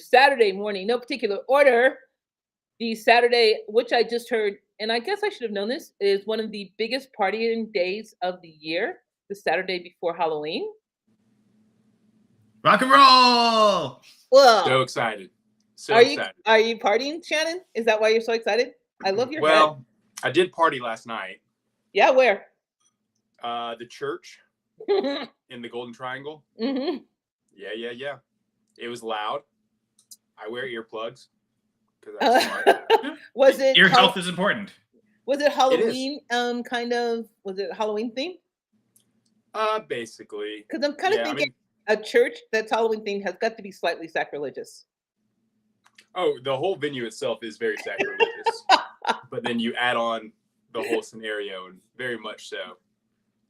Saturday morning, no particular order. The Saturday, which I just heard, and I guess I should have known this, is one of the biggest partying days of the year, the Saturday before Halloween. Rock and roll! Well, So excited. So are excited. you partying, Shannon? Is that why you're so excited? I love your head. Well, I did party last night. Yeah, where? The church in the Golden Triangle. Mm-hmm. Yeah. It was loud. I wear earplugs because I'm smart. Was it Ear health is important. Was it Halloween? Was it Halloween themed? Basically. Because I'm kind of thinking a church that's Halloween themed has got to be slightly sacrilegious. Oh, the whole venue itself is very sacrilegious. But then you add on the whole scenario, and very much so.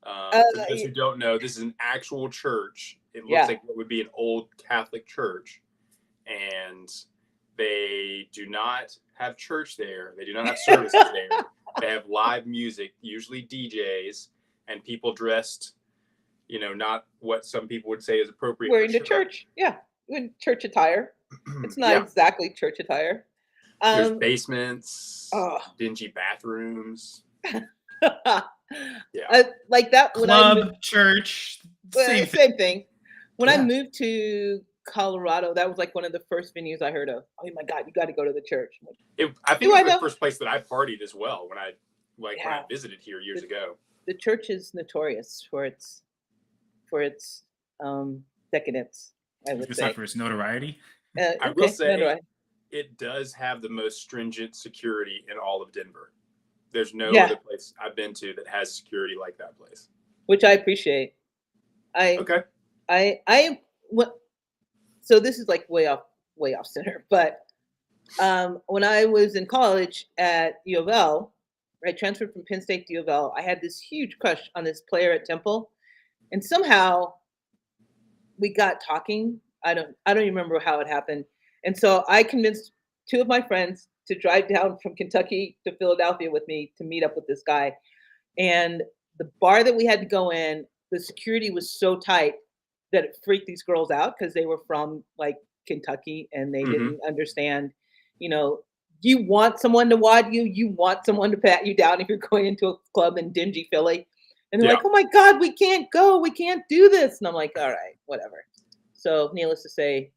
For those who don't know, this is an actual church. It looks like what would be an old Catholic church. And they do not have church there. They do not have services there. They have live music, usually DJs, and people dressed, not what some people would say is appropriate. Wearing the church. Yeah. In church attire. It's not exactly church attire. There's basements, dingy bathrooms. Like that. Club, church, same thing. When I moved to Colorado, that was like one of the first venues I heard of. Oh my God, you got to go to the church. I think it was the first place that I partied as well when I visited here years ago. The church is notorious for its decadence. I would say for its notoriety. I will say it does have the most stringent security in all of Denver. There's no other place I've been to that has security like that place, which I appreciate. So this is like way off center, but when I was in college at U of L, I transferred from Penn State to U of L. I had this huge crush on this player at Temple, and somehow we got talking. I don't even remember how it happened. And so I convinced two of my friends to drive down from Kentucky to Philadelphia with me to meet up with this guy. And the bar that we had to go in, the security was so tight that it freaked these girls out because they were from like Kentucky and they didn't understand, you want someone to wad you, you want someone to pat you down if you're going into a club in dingy Philly. And they're like, oh my God, we can't go. We can't do this. And I'm like, all right, whatever. So needless to say,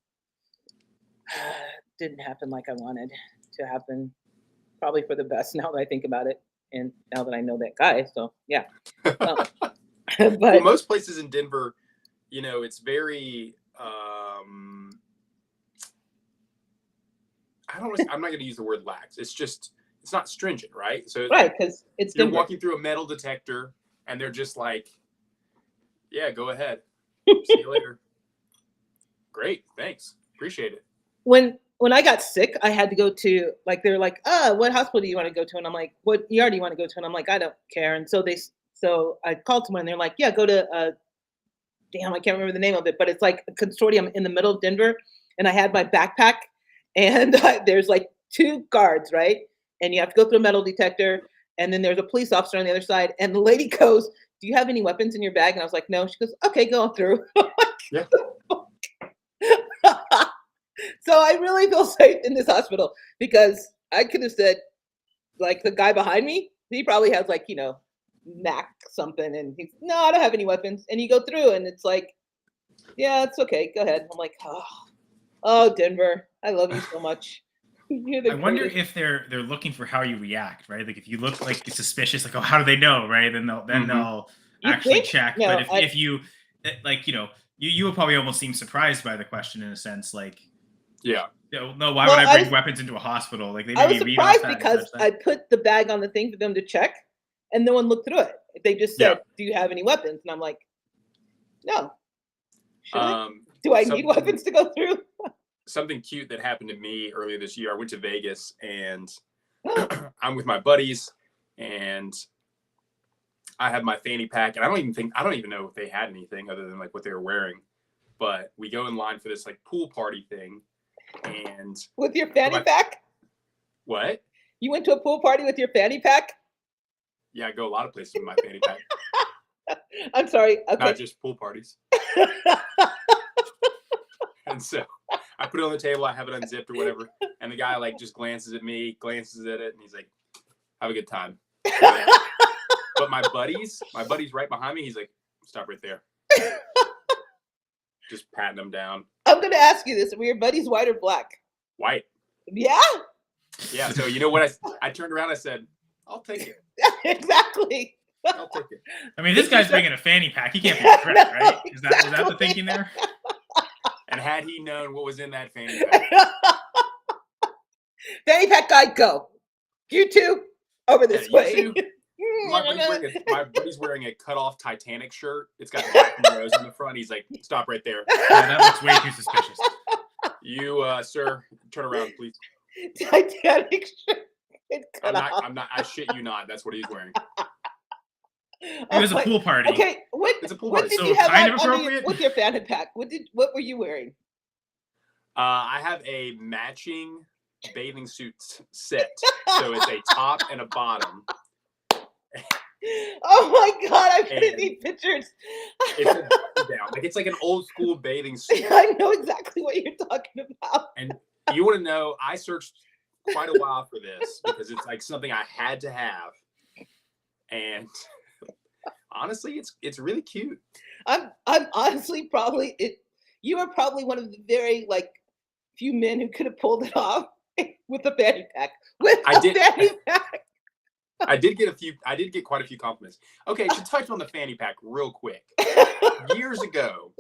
didn't happen like I wanted to happen. Probably for the best now that I think about it. And now that I know that guy. So yeah. But well, most places in Denver, it's very, I'm not going to use the word lax. It's not stringent, right? So because you're walking through a metal detector and they're just like, yeah, go ahead. See you later. Great. Thanks. Appreciate it. When I got sick, I had to go to they're like, what hospital do you want to go to? And I'm like, what ER do you want to go to? And I'm like, I don't care. And so I called someone and they're like, yeah, go to damn, I can't remember the name of it, but it's like a consortium in the middle of Denver. And I had my backpack and there's like two guards, right? And you have to go through a metal detector. And then there's a police officer on the other side. And the lady goes, do you have any weapons in your bag? And I was like, no. She goes, okay, go on through. Yeah. So I really feel safe in this hospital because I could have said, like the guy behind me, he probably has Mac something, and he's no, I don't have any weapons. And you go through, and it's like, yeah, it's okay, go ahead. I'm like, oh, Denver, I love you so much. I wonder if they're looking for how you react, right? Like if you look like suspicious, like, oh, how do they know, right? Then they'll actually check. No, but if you you would probably almost seem surprised by the question in a sense, like. Yeah. No, why would I bring weapons into a hospital? Like they maybe read off that. I was surprised because I put the bag on the thing for them to check, and no one looked through it. They just said, "Do you have any weapons?" And I'm like, "No." Do I need weapons to go through? Something cute that happened to me earlier this year. I went to Vegas, and I'm with my buddies, and I have my fanny pack, and I don't even know if they had anything other than like what they were wearing. But we go in line for this like pool party thing. And with your fanny pack? What? You went to a pool party with your fanny pack? Yeah, I go a lot of places with my fanny pack. I'm sorry. Okay. Not just pool parties. And so I put it on the table. I have it unzipped or whatever. And the guy like just glances at me, glances at it, and he's like, "Have a good time." But my buddy's right behind me. He's like, "Stop right there." Just patting him down. I'm gonna ask you this: were your buddies white or black? White. Yeah. Yeah. So you know what? I turned around. I said, "I'll take it." Exactly. I'll take it. I mean, this guy's bringing a fanny pack. He can't be a threat, right? Is that the thinking there? And had he known what was in that fanny pack, fanny pack guy, go. You two over this way. My buddy's wearing a cut-off Titanic shirt. It's got black rose on the front. He's like, "Stop right there." Yeah, that looks way too suspicious. You, sir, turn around, please. Titanic shirt. I'm not. I shit you not. That's what he's wearing. It was a pool party. Okay, It's a pool what party. did you have kind of on appropriate? with your fanny pack? What were you wearing? I have a matching bathing suit set. So it's a top and a bottom. Oh my God, I couldn't need pictures. It's a button down. Like it's like an old school bathing suit. I know exactly what you're talking about. And you want to know, I searched quite a while for this because it's like something I had to have. And honestly, it's really cute. I'm honestly probably you are probably one of the very few men who could have pulled it off with a fanny pack. Fanny pack. I did get quite a few compliments. Okay, to touch on the fanny pack real quick. Years ago,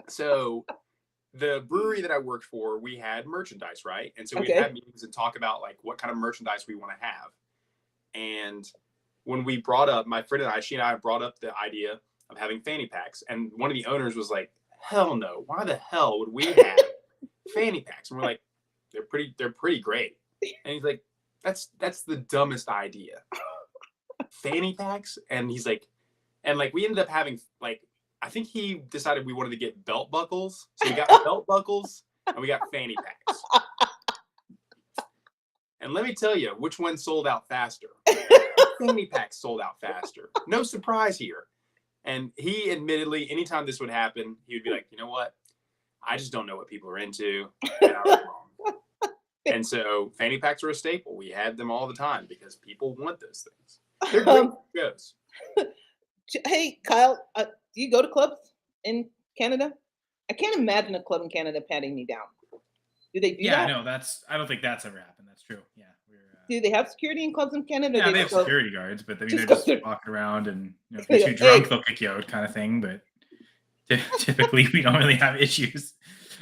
so the brewery that I worked for, we had merchandise, right? And so we'd have meetings and talk about like what kind of merchandise we want to have. And when we brought up, my friend and I, she and I brought up the idea of having fanny packs. And one of the owners was like, "Hell no, why the hell would we have fanny packs?" And we're like, they're pretty great. And he's like, that's the dumbest idea. Fanny packs? And he's like, and like we ended up having like, I think he decided we wanted to get belt buckles. So we got belt buckles and we got fanny packs. And let me tell you, which one sold out faster? Fanny packs sold out faster. No surprise here. And he admittedly, anytime this would happen, he would be like, "You know what? I just don't know what people are into." And I was wrong. And so fanny packs are a staple. We had them all the time because people want those things. They're great shows. Hey, Kyle, do you go to clubs in Canada? I can't imagine a club in Canada patting me down. Do they do that? Yeah, no, I don't think that's ever happened. That's true. Yeah. Do they have security in clubs in Canada? Yeah, they have security guards, but I mean, they're just walking around and if you're too drunk, they'll kick you out kind of thing. But typically, we don't really have issues.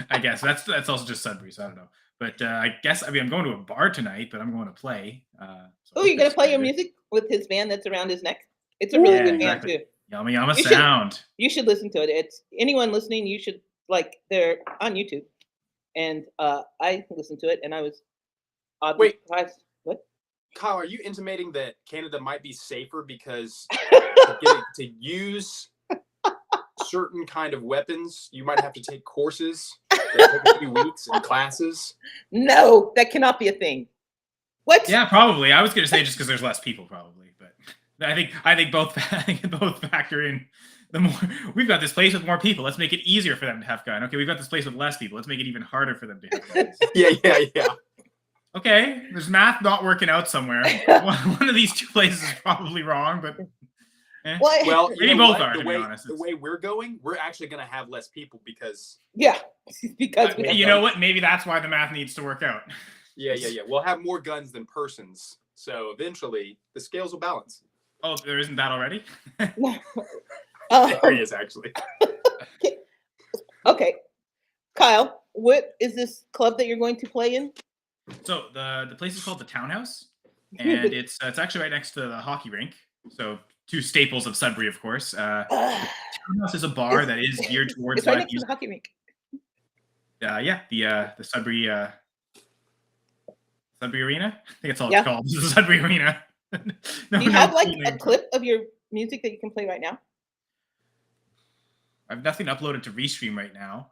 I guess that's also just Sudbury, so I don't know. But I guess, I'm going to a bar tonight, but I'm going to play. So you're going to play your music with his band that's around his neck? It's a really good band, too. Yummy Yama Sound. You should listen to it. It's anyone listening, you should, they're on YouTube. And I listened to it, and I was oddly surprised. What? Kyle, are you intimating that Canada might be safer because to use certain kind of weapons, you might have to take courses that take a few weeks and classes? No, that cannot be a thing. What? Yeah, probably. I was going to say just because there's less people, probably, but I think both factor in. The more we've got this place with more people, let's make it easier for them to have gun. Okay, we've got this place with less people, let's make it even harder for them to have guns. Yeah. Okay, there's math not working out somewhere. One of these two places is probably wrong, but well, maybe both are. To be honest, the way we're going, we're actually going to have less people because you know what? Maybe that's why the math needs to work out. Yeah. We'll have more guns than persons, so eventually the scales will balance. Oh, there isn't that already? There he is, actually. Okay, Kyle, what is this club that you're going to play in? So the place is called the Townhouse, and it's actually right next to the hockey rink. So two staples of Sudbury, of course. The Townhouse is a bar that is geared towards it's right next to the hockey rink. The Sudbury Arena. I think it's all it's called. The Sudbury Arena. Do you have a clip of your music that you can play right now? I have nothing uploaded to Restream right now.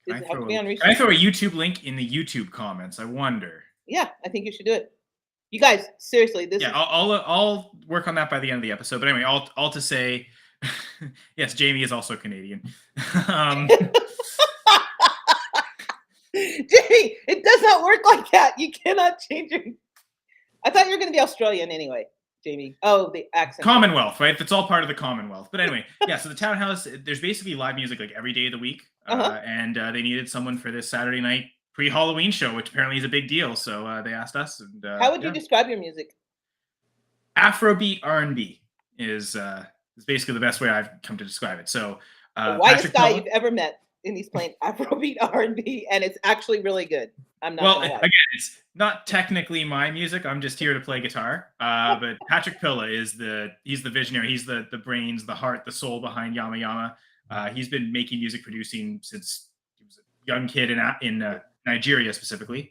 Does it have to be on Restream? Can I throw a YouTube link in the YouTube comments? I wonder. Yeah, I think you should do it. You guys, seriously, I'll work on that by the end of the episode. But anyway, all to say, yes, Jamie is also Canadian. Jamie, it does not work like that. You cannot change your. I thought you were going to be Australian anyway, Jamie. Oh, the accent. Commonwealth, right? That's all part of the Commonwealth. But anyway, yeah. So the townhouse, there's basically live music like every day of the week, and they needed someone for this Saturday night pre-Halloween show, which apparently is a big deal. So they asked us. And how would you describe your music? Afrobeat R&B is basically the best way I've come to describe it. So the whitest guy you've ever met, and he's playing Afrobeat R&B, and it's actually really good. I'm not. Well, again, it's not technically my music. I'm just here to play guitar. But Patrick Pilla he's the visionary. He's the brains, the heart, the soul behind Yama Yama. He's been making music, producing since he was a young kid in Nigeria specifically,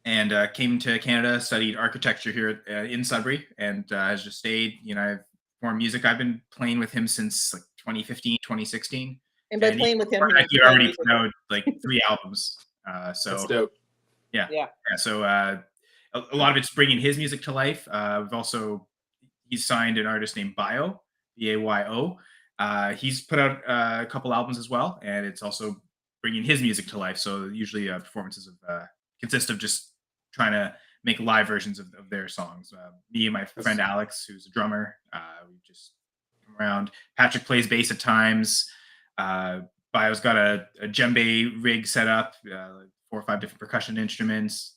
and came to Canada, studied architecture here in Sudbury, and has just stayed. I've formed music. I've been playing with him since like 2015, 2016. And by playing with him, he already put out like 3 albums. So that's dope. Yeah. So a lot of it's bringing his music to life. He's signed an artist named Bio, Bayo. He's put out a couple albums as well, and it's also bringing his music to life. So usually performances consist of just trying to make live versions of their songs. Me and my friend Alex, who's a drummer, we just come around. Patrick plays bass at times. Bio's got a djembe rig set up, 4 or 5 different percussion instruments.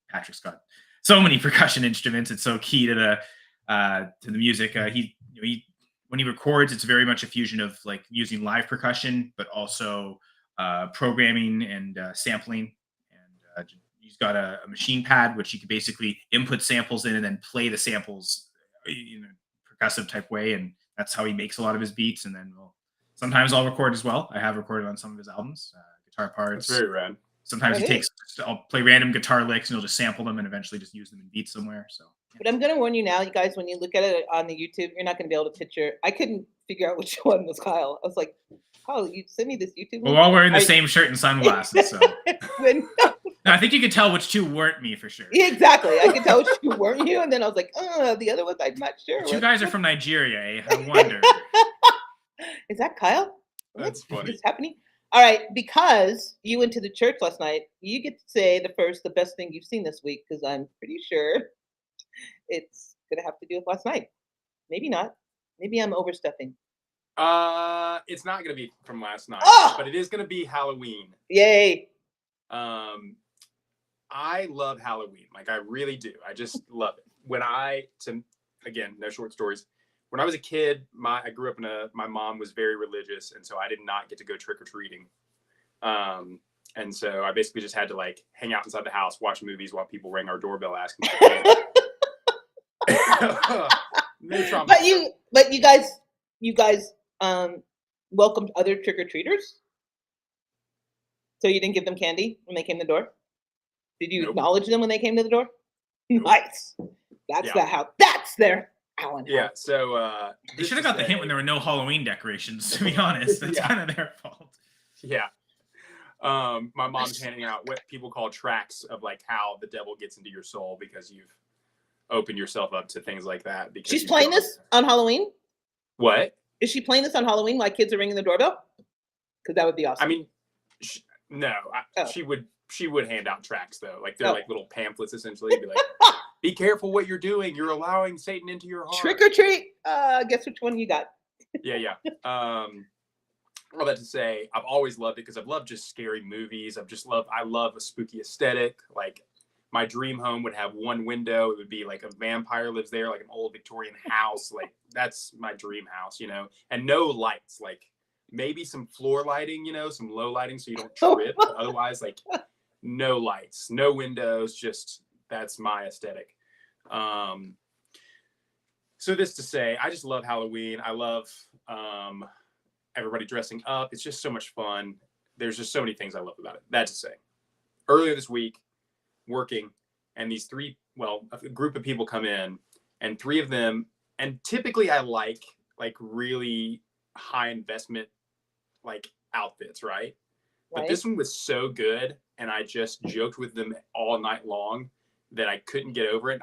Patrick's got so many percussion instruments. It's so key to the music. When he records, it's very much a fusion of like using live percussion, but also programming and sampling. And he's got a machine pad, which you can basically input samples in and then play the samples in a percussive type way. And that's how he makes a lot of his beats. And then sometimes I'll record as well. I have recorded on some of his albums, guitar parts. That's very rad. Sometimes I'll play random guitar licks and he'll just sample them and eventually just use them in beats somewhere. So, but I'm going to warn you now, you guys, when you look at it on the YouTube, you're not going to be able to picture. I couldn't figure out which one was Kyle. I was like, Kyle, you sent me this YouTube. We're all wearing the same shirt and sunglasses. So no, I think you could tell which 2 weren't me for sure. Yeah, exactly. I could tell which 2 weren't you. And then I was like, the other ones, I'm not sure. 2 guys are from Nigeria, I wonder. Is that Kyle? That's funny. What's happening? All right, because you went to the church last night, you get to say the best thing you've seen this week, because I'm pretty sure it's going to have to do with last night. Maybe not. Maybe I'm overstepping. It's not going to be from last night, but it is going to be Halloween. Yay. I love Halloween. Like, I really do. I just love it. Again, no short stories. When I was a kid, I grew up my mom was very religious, and so I did not get to go trick-or-treating. And so I basically just had to like hang out inside the house, watch movies while people rang our doorbell asking for candy. No trauma. But you guys welcomed other trick-or-treaters? So you didn't give them candy when they came to the door? Did you acknowledge them when they came to the door? Nope. Nice. That's their Alan. Yeah, so they should have got the hint when there were no Halloween decorations, to be honest. That's kind of their fault. Yeah. My mom's handing out what people call tracts of like how the devil gets into your soul because you've opened yourself up to things like that. Because she's playing this on Halloween? What? Is she playing this on Halloween while kids are ringing the doorbell? Because that would be awesome. I mean, she would hand out tracts though. Like they're like little pamphlets essentially. Be like, be careful what you're doing. You're allowing Satan into your heart. Trick or treat. Guess which one you got? Yeah. All that to say, I've always loved it because I've loved just scary movies. I love a spooky aesthetic. Like my dream home would have one window. It would be like a vampire lives there, like an old Victorian house. Like that's my dream house, and no lights, like maybe some floor lighting, some low lighting so you don't trip. But otherwise, like no lights, no windows, just that's my aesthetic. So this to say, I just love Halloween. I love everybody dressing up. It's just so much fun. There's just so many things I love about it. That to say, earlier this week, working, and a group of people come in, and 3 of them, and typically I like really high investment like outfits, right? But this one was so good, and I just joked with them all night long that I couldn't get over it.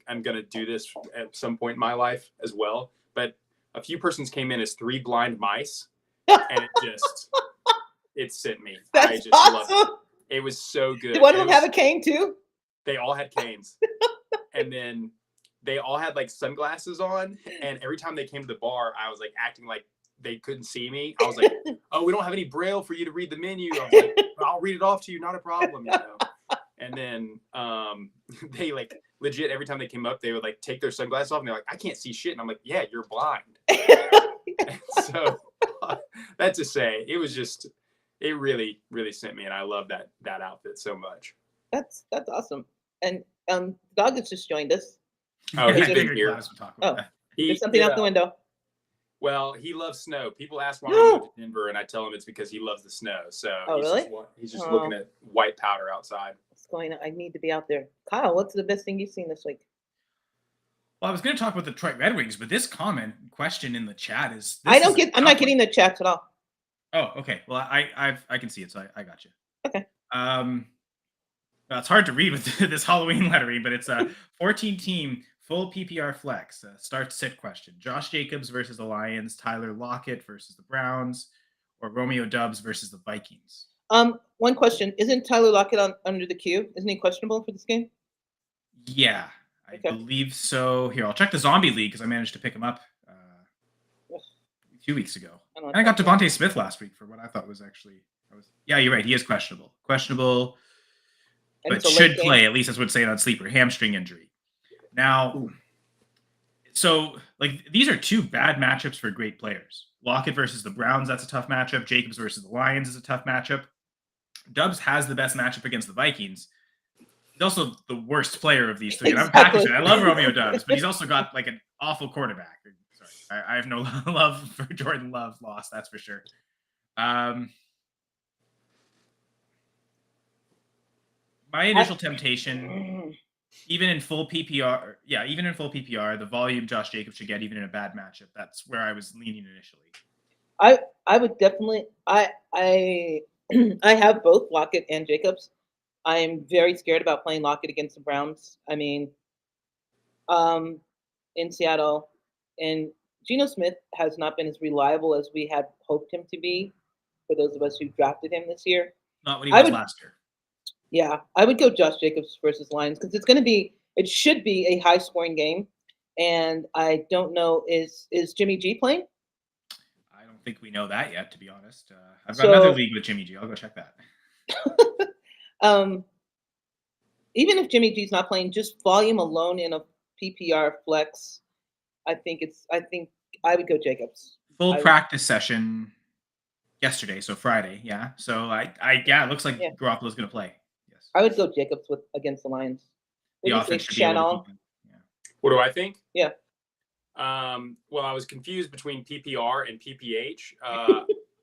I'm gonna do this at some point in my life as well. But a few persons came in as 3 blind mice, and it just it sent me. That's I just awesome. loved it. It was so good. Did one of them have a cane too? They all had canes. And then they all had like sunglasses on. And every time they came to the bar, I was like acting like they couldn't see me. I was like, oh, we don't have any Braille for you to read the menu. I was like, I'll read it off to you, not a problem, you know. And then they like legit every time they came up, they would like take their sunglasses off and they're like, I can't see shit. And I'm like, yeah, you're blind. So that's to say, it was just, it really, really sent me, and I love that outfit so much. That's awesome. And dog has just joined us. Oh, he's been here. here. There's something out the window. Well, he loves snow. People ask why I moved to Denver, and I tell them it's because he loves the snow. So he's just looking at white powder outside. What's going on? I need to be out there. Kyle, what's the best thing you've seen this week? Well, I was going to talk about the Detroit Red Wings, but this question in the chat is. I'm not getting the chats at all. Oh, okay. Well, I can see it, so I got you. Okay. Well, it's hard to read with this Halloween lettering, but it's a 14-team full PPR flex start-sit question. Josh Jacobs versus the Lions, Tyler Lockett versus the Browns, or Romeo Doubs versus the Vikings. One question: isn't Tyler Lockett under the queue? Isn't he questionable for this game? Yeah, I believe so. Here, I'll check the Zombie League because I managed to pick him up 2 weeks ago. And I got Devontae Smith last week for what I thought was actually. Yeah, you're right. He is questionable. But should play, at least that's what it's saying on Sleeper. Hamstring injury. Now, so like these are two bad matchups for great players. Lockett versus the Browns, that's a tough matchup. Jacobs versus the Lions is a tough matchup. Doubs has the best matchup against the Vikings. He's also the worst player of these three. And I'm packaging. I love Romeo Doubs, but he's also got like an awful quarterback. Sorry, I have no love for Jordan Love lost, that's for sure. My initial temptation, even in full PPR, the volume Josh Jacobs should get even in a bad matchup. That's where I was leaning initially. I would definitely I have both Lockett and Jacobs. I'm very scared about playing Lockett against the Browns. I mean, in Seattle, and Geno Smith has not been as reliable as we had hoped him to be. For those of us who drafted him this year, not what he was last year. Yeah, I would go Josh Jacobs versus Lions because it should be a high scoring game. And I don't know, is Jimmy G playing? I don't think we know that yet, to be honest. I've got another league with Jimmy G. I'll go check that. Even if Jimmy G's not playing, just volume alone in a PPR flex, I think I would go Jacobs. Full practice session yesterday, so Friday, yeah. So it looks like Garoppolo's going to play. Yes, I would go Jacobs against the Lions. The offense should Shannon. be able to keep him. Yeah. What do I think? Yeah. Well, I was confused between PPR and PPH.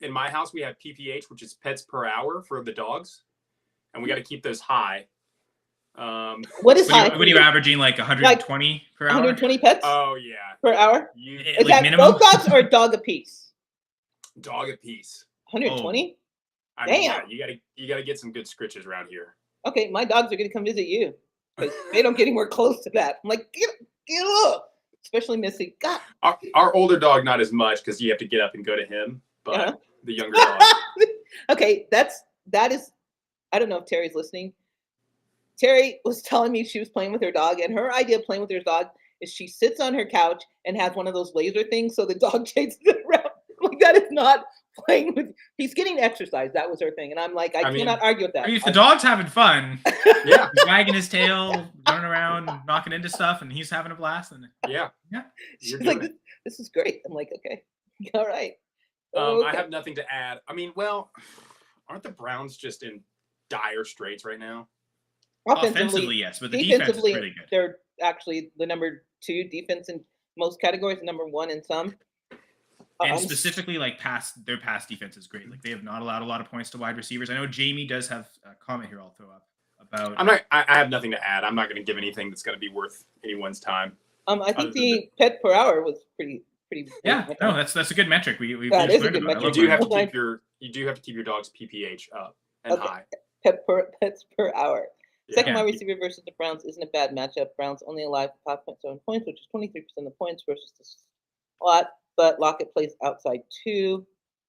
In my house, we have PPH, which is pets per hour for the dogs, and we got to keep those high. What is high? What are you averaging, like 120 per hour? 120 pets? Oh, yeah. Per hour? Is like that minimum? both dogs or a dog a piece? Dog a piece. 120? I mean, damn. Yeah, you gotta get some good scritches around here. Okay, my dogs are gonna come visit you because they don't get anywhere close to that. I'm like, get up. Especially Missy. God. Our older dog, not as much because you have to get up and go to him, but the younger dog. Okay, that is. I don't know if Terry's listening. Terry was telling me she was playing with her dog, and her idea of playing with her dog is she sits on her couch and has one of those laser things so the dog chases it around. Like, that is not playing with. He's getting exercise. That was her thing, and I'm like, I cannot argue with that. I mean, if the dog's having fun, yeah, he's wagging his tail, running around, knocking into stuff, and he's having a blast. And yeah. She's like, this is great. I'm like, okay, all right. I have nothing to add. I mean, well, aren't the Browns just in dire straits right now? Offensively, yes, but the defense is really good. They're actually the number 2 defense in most categories, number 1 in some. And specifically, like their pass defense is great. Like they have not allowed a lot of points to wide receivers. I know Jamie does have a comment here. I'll throw up about. I have nothing to add. I'm not going to give anything that's going to be worth anyone's time. I think the pet per hour was pretty. Yeah, no, that's a good metric. We that is a good metric. You do have to keep your dog's PPH up and high. Pets per hour. Second wide receiver versus the Browns isn't a bad matchup. Browns only allow 5.7 points, which is 23% of the points versus the slot. But Lockett plays outside too.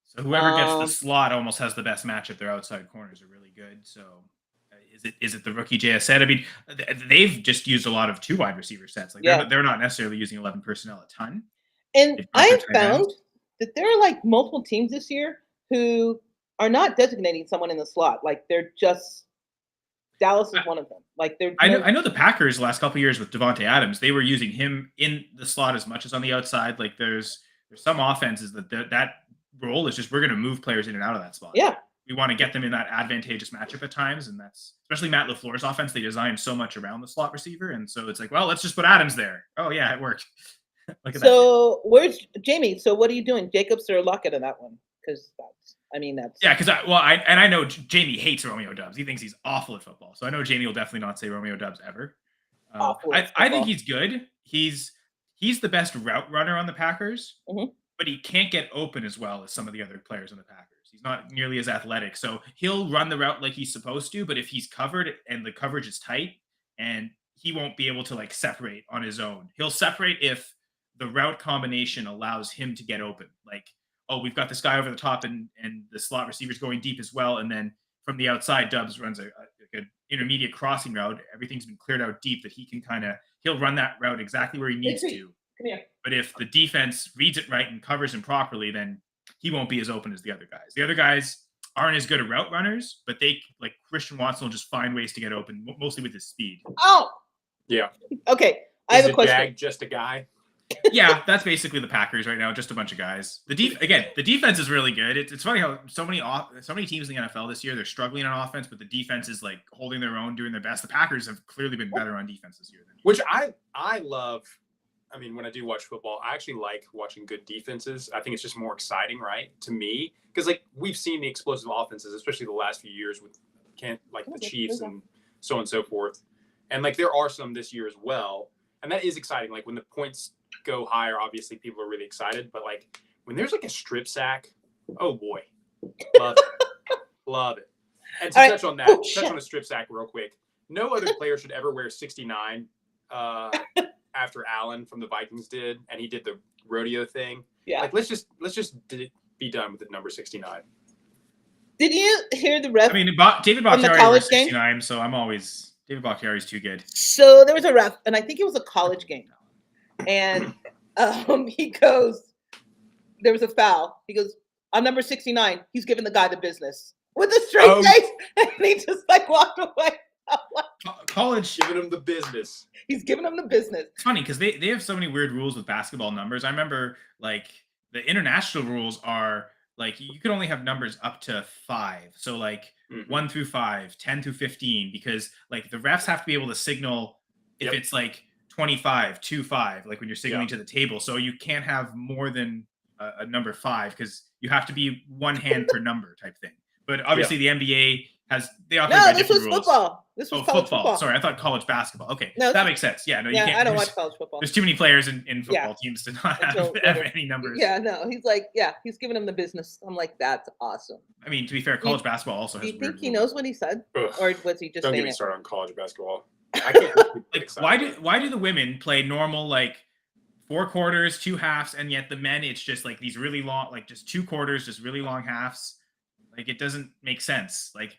So whoever gets the slot almost has the best matchup. Their outside corners are really good. So is it the rookie JSN? I mean, they've just used a lot of 2 wide receiver sets. Like they're not necessarily using 11 personnel a ton. And I found that there are like multiple teams this year who are not designating someone in the slot. Like they're just Dallas is one of them. Like I know the Packers the last couple of years with Devontae Adams, they were using him in the slot as much as on the outside. Like there's some offenses that role is just we're going to move players in and out of that spot. Yeah. We want to get them in that advantageous matchup at times, and that's especially Matt LaFleur's offense. They designed so much around the slot receiver, and so it's like, well, let's just put Adams there. Oh yeah, it worked. Look at that. So where's Jamie? So what are you doing, Jacobs or Lockett in that one? Because that's yeah. Because I know Jamie hates Romeo Doubs. He thinks he's awful at football. So I know Jamie will definitely not say Romeo Doubs ever. I think he's good. He's the best route runner on the Packers, but he can't get open as well as some of the other players on the Packers. He's not nearly as athletic. So he'll run the route like he's supposed to, but if he's covered and the coverage is tight, and he won't be able to like separate on his own. He'll separate if the route combination allows him to get open. Like, oh, we've got this guy over the top and the slot receiver's going deep as well. And then from the outside, Doubs runs a intermediate crossing route. Everything's been cleared out deep that he can he'll run that route exactly where he needs to. Come here. But if the defense reads it right and covers him properly, then he won't be as open as the other guys. The other guys aren't as good at route runners, but they, like Christian Watson, will just find ways to get open, mostly with his speed. Oh! Yeah. Okay, I have a question. Jag just a guy? Yeah, that's basically the Packers right now, just a bunch of guys. The defense is really good. It's funny how so many teams in the NFL this year, they're struggling on offense, but the defense is like holding their own, doing their best. The Packers have clearly been better on defense this year. Which I love. I mean, when I do watch football, I actually like watching good defenses. I think it's just more exciting, right, to me, because like we've seen the explosive offenses, especially the last few years with the Chiefs and so on and so forth, and like there are some this year as well, and that is exciting. Like when the points go higher, obviously people are really excited, but like when there's like a strip sack, oh boy, love it. And to touch on a strip sack real quick, no other player should ever wear 69 after Allen from the Vikings did, and he did the rodeo thing. Yeah, like let's just be done with the number 69. Did you hear the ref? I mean, David Bakhtiari was 69, so I'm always David Bakhtiari's too good. So there was a ref, and I think it was a college game. And he goes, there was a foul. He goes, on number 69, he's giving the guy the business with a straight face. And he just like walked away. College giving him the business. He's giving him the business. It's funny because they have so many weird rules with basketball numbers. I remember like the international rules are like you can only have numbers up to 5. So like 1 through 5, 10 through 15, because like the refs have to be able to signal if it's like 25, 2-5, like when you're signaling to the table. So you can't have more than a number 5 because you have to be one hand per number type thing. But obviously the NBA has this was rules. Football. This was college football. Sorry, I thought college basketball. Okay, that makes sense. Yeah, no, you can't. I don't watch college football. There's too many players in football teams to not have any numbers. Yeah, no, he's like, he's giving him the business. I'm like, that's awesome. I mean, to be fair, college basketball also has. Do you think he knows what he said, or was he just? Don't get me started on college basketball. I can't like, why do the women play normal like 4 quarters, 2 halves, and yet the men it's just like these really long, like just 2 quarters, just really long halves. Like it doesn't make sense. Like,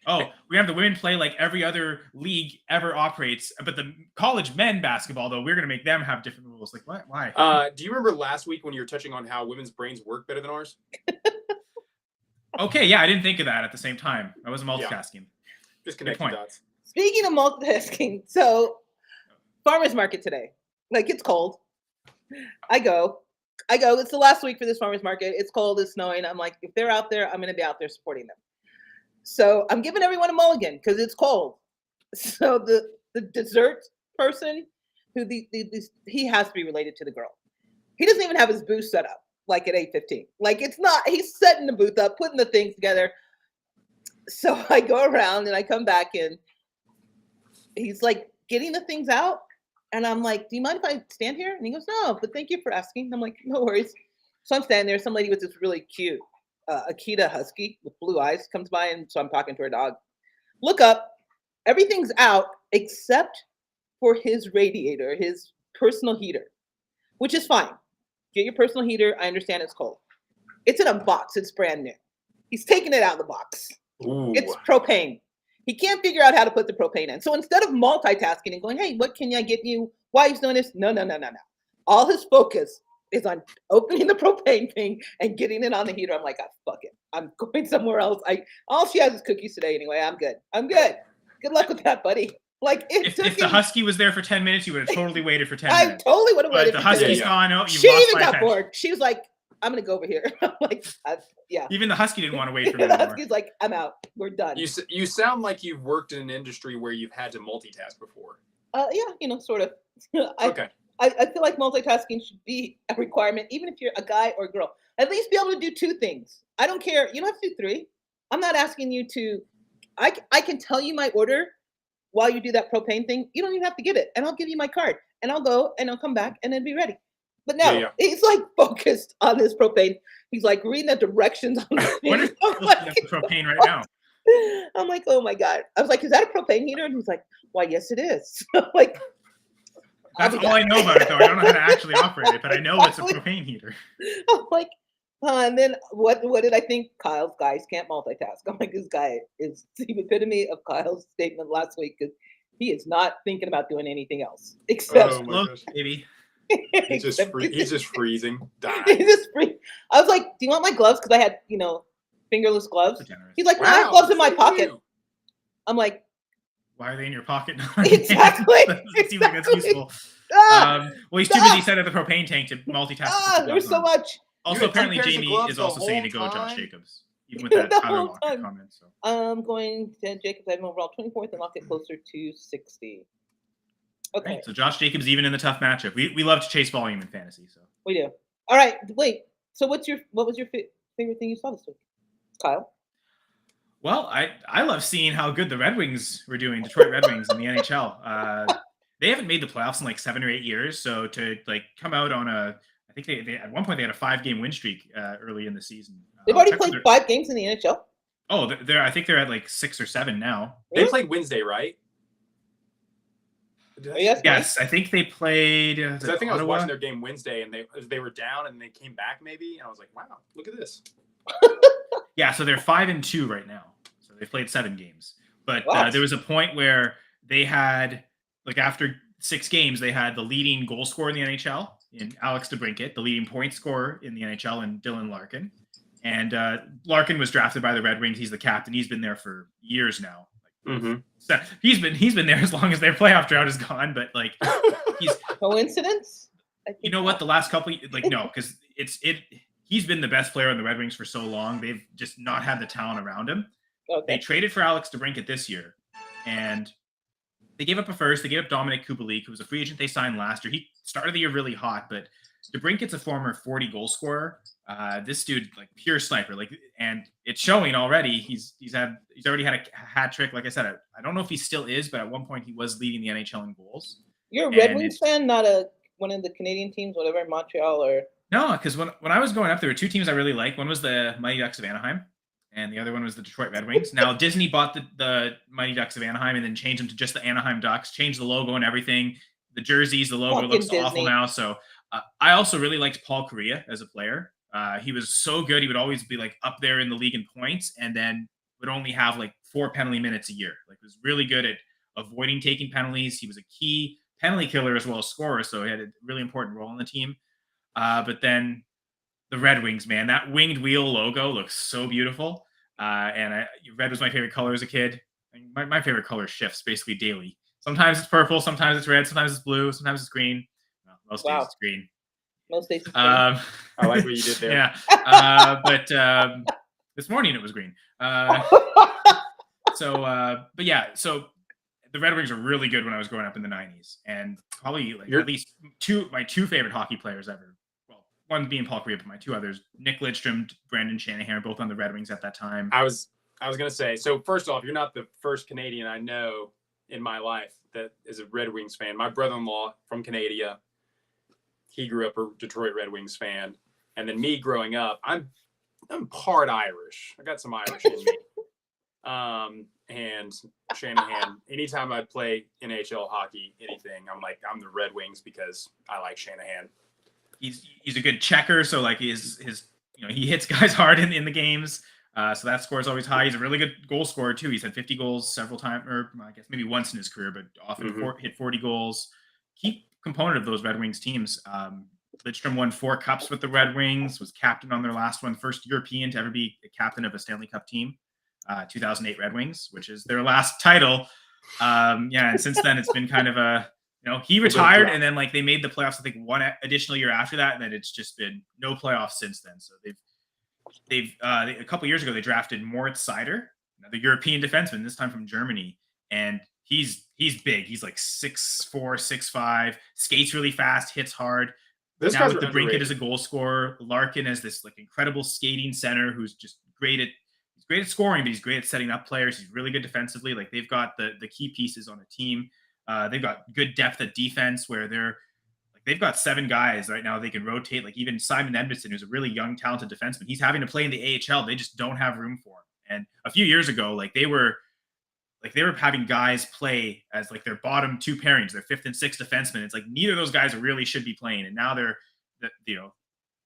we have the women play like every other league ever operates, but the college men basketball though, we're gonna make them have different rules. Like what? Why? Do you remember last week when you were touching on how women's brains work better than ours? Okay, yeah, I didn't think of that at the same time. I wasn't multitasking. Just connecting dots. Speaking of multitasking, so farmers market today, like it's cold. I go. It's the last week for this farmers market. It's cold. It's snowing. I'm like, if they're out there, I'm going to be out there supporting them. So I'm giving everyone a mulligan because it's cold. So the dessert person, who he has to be related to the girl. He doesn't even have his booth set up like at 8:15. Like it's not. He's setting the booth up, putting the things together. So I go around and I come back and he's like getting the things out. And I'm like, do you mind if I stand here? And he goes, no, but thank you for asking. I'm like, no worries. So I'm standing there. Some lady with this really cute Akita husky with blue eyes comes by. And so I'm talking to her dog. Look up. Everything's out except for his radiator, his personal heater, which is fine. Get your personal heater. I understand it's cold. It's in a box. It's brand new. He's taking it out of the box. Ooh. It's propane. He can't figure out how to put the propane in. So instead of multitasking and going, hey, what can I get you? Why he's doing this? No. All his focus is on opening the propane thing and getting it on the heater. I'm like, oh, fuck it. I'm going somewhere else. All she has is cookies today anyway. I'm good. Good luck with that, buddy. Like, if the husky was there for 10 minutes, you would have totally waited for 10 minutes. I totally would have waited. But the husky's gone. Oh, she even got bored. She was like, I'm gonna go over here. I'm like, yeah. Even the husky didn't want to wait for me. The husky's like, I'm out. We're done. You sound like you've worked in an industry where you've had to multitask before. Yeah, sort of. Okay. I feel like multitasking should be a requirement, even if you're a guy or a girl. At least be able to do 2 things. I don't care. You don't have to do 3. I'm not asking you to. I can tell you my order while you do that propane thing. You don't even have to get it, and I'll give you my card, and I'll go and I'll come back and then be ready. But no, he's like focused on this propane. He's like reading the directions on the What is the propane right now? I'm like, oh my God. I was like, is that a propane heater? And he's like, why, yes, it is. Like, that's all I know about it, though. I don't know how to actually operate it, but I know it's a propane heater. I'm like, and then what did I think? Kyle's guys can't multitask. I'm like, this guy is the epitome of Kyle's statement last week because he is not thinking about doing anything else except baby. He's just freezing. He's just free. I was like, do you want my gloves? Because I had, fingerless gloves. He's like, no, I have gloves in my pocket. I'm like, why are they in your pocket? Exactly. It seems like that's useful. Well, he's too busy setting up the propane tank to multitask. There's so much. Also, apparently Jamie is also saying to go Josh Jacobs, even with that Tyler Lockett comment. So I'm going to Jacobs. I have him overall 24th and Lockett closer to 60. Okay. Right, so Josh Jacobs even in the tough matchup. We love to chase volume in fantasy, so we do. All right, wait. So what was your favorite thing you saw this week, Kyle? Well, I love seeing how good the Red Wings were doing, Detroit Red Wings in the NHL. They haven't made the playoffs in like 7 or 8 years, so to like come out on I think they at one point they had a 5-game win streak early in the season. They've already played 5 games in the NHL. Oh, I think they're at like 6 or 7 now. They played Wednesday, right? Yes, I think they played. I think I was watching their game Wednesday, and they were down, and they came back maybe, and I was like, wow, look at this. Yeah, so they're 5-2 right now. So they played 7 games, but there was a point where they had like after 6 games, they had the leading goal scorer in the NHL in Alex DeBrincat, the leading point scorer in the NHL in Dylan Larkin, and Larkin was drafted by the Red Wings. He's the captain. He's been there for years now. So he's been there as long as their playoff drought is gone, but like he's coincidence. You know what? The last couple no, because he's been the best player on the Red Wings for so long. They've just not had the talent around him. Okay. They traded for Alex DeBrincat this year, and they gave up a first. They gave up Dominic Kubalik, who was a free agent they signed last year. He started the year really hot, but DeBrincat's a former 40 goal scorer. This dude, like pure sniper, and it's showing already. He's already had a hat trick. Like I said, I don't know if he still is, but at one point he was leading the NHL in goals. You're a Red Wings fan, not one of the Canadian teams, whatever, Montreal or. No, because when I was growing up, there were 2 teams I really liked. One was the Mighty Ducks of Anaheim, and the other one was the Detroit Red Wings. Now Disney bought the Mighty Ducks of Anaheim and then changed them to just the Anaheim Ducks, changed the logo and everything. The jerseys, the logo looks awful now. So I also really liked Paul Kariya as a player. He was so good. He would always be like up there in the league in points, and then would only have like 4 penalty minutes a year. Like was really good at avoiding taking penalties. He was a key penalty killer as well as scorer, so he had a really important role in the team. But then the Red Wings, man, that winged wheel logo looks so beautiful. And red was my favorite color as a kid. My favorite color shifts basically daily. Sometimes it's purple, sometimes it's red, sometimes it's blue, sometimes it's green. Well, most days it's green. Most days. I like what you did there. Yeah. But this morning it was green. So the Red Wings were really good when I was growing up in the 90s, and probably at least my 2 favorite hockey players ever. Well, one being Paul Kariya, but my 2 others, Nick Lidstrom, Brandon Shanahan, both on the Red Wings at that time. I was gonna say, so first off, you're not the first Canadian I know in my life that is a Red Wings fan. My brother-in-law from Canada, he grew up a Detroit Red Wings fan, and then me growing up, I'm part Irish. I got some Irish in me. And Shanahan, anytime I play NHL hockey, anything, I'm the Red Wings because I like Shanahan. He's a good checker, so like his he hits guys hard in the games. So that score is always high. He's a really good goal scorer too. He's had 50 goals several times, or I guess maybe once in his career, but often hit 40 goals. Key component of those Red Wings teams. Lidstrom won 4 cups with the Red Wings, was captain on their last one, first European to ever be a captain of a Stanley Cup team, 2008 Red Wings, which is their last title. And since then it's been kind of he retired and then they made the playoffs, I think, one additional year after that, and then it's just been no playoffs since then. So they've a couple years ago they drafted Moritz Seider, the European defenseman, this time from Germany, and he's big. He's like 6'4", 6'5", skates really fast, hits hard. Now with the Brinket as a goal scorer, Larkin as this incredible skating center who's just great at scoring, but he's great at setting up players. He's really good defensively. They've got the key pieces on the team. They've got good depth at defense where they've got 7 guys right now they can rotate. Even Simon Edmondson, who's a really young, talented defenseman, he's having to play in the AHL. They just don't have room for him. And a few years ago, they were having guys play as their bottom 2 pairings, their 5th and 6th defensemen. It's neither of those guys really should be playing. And now they're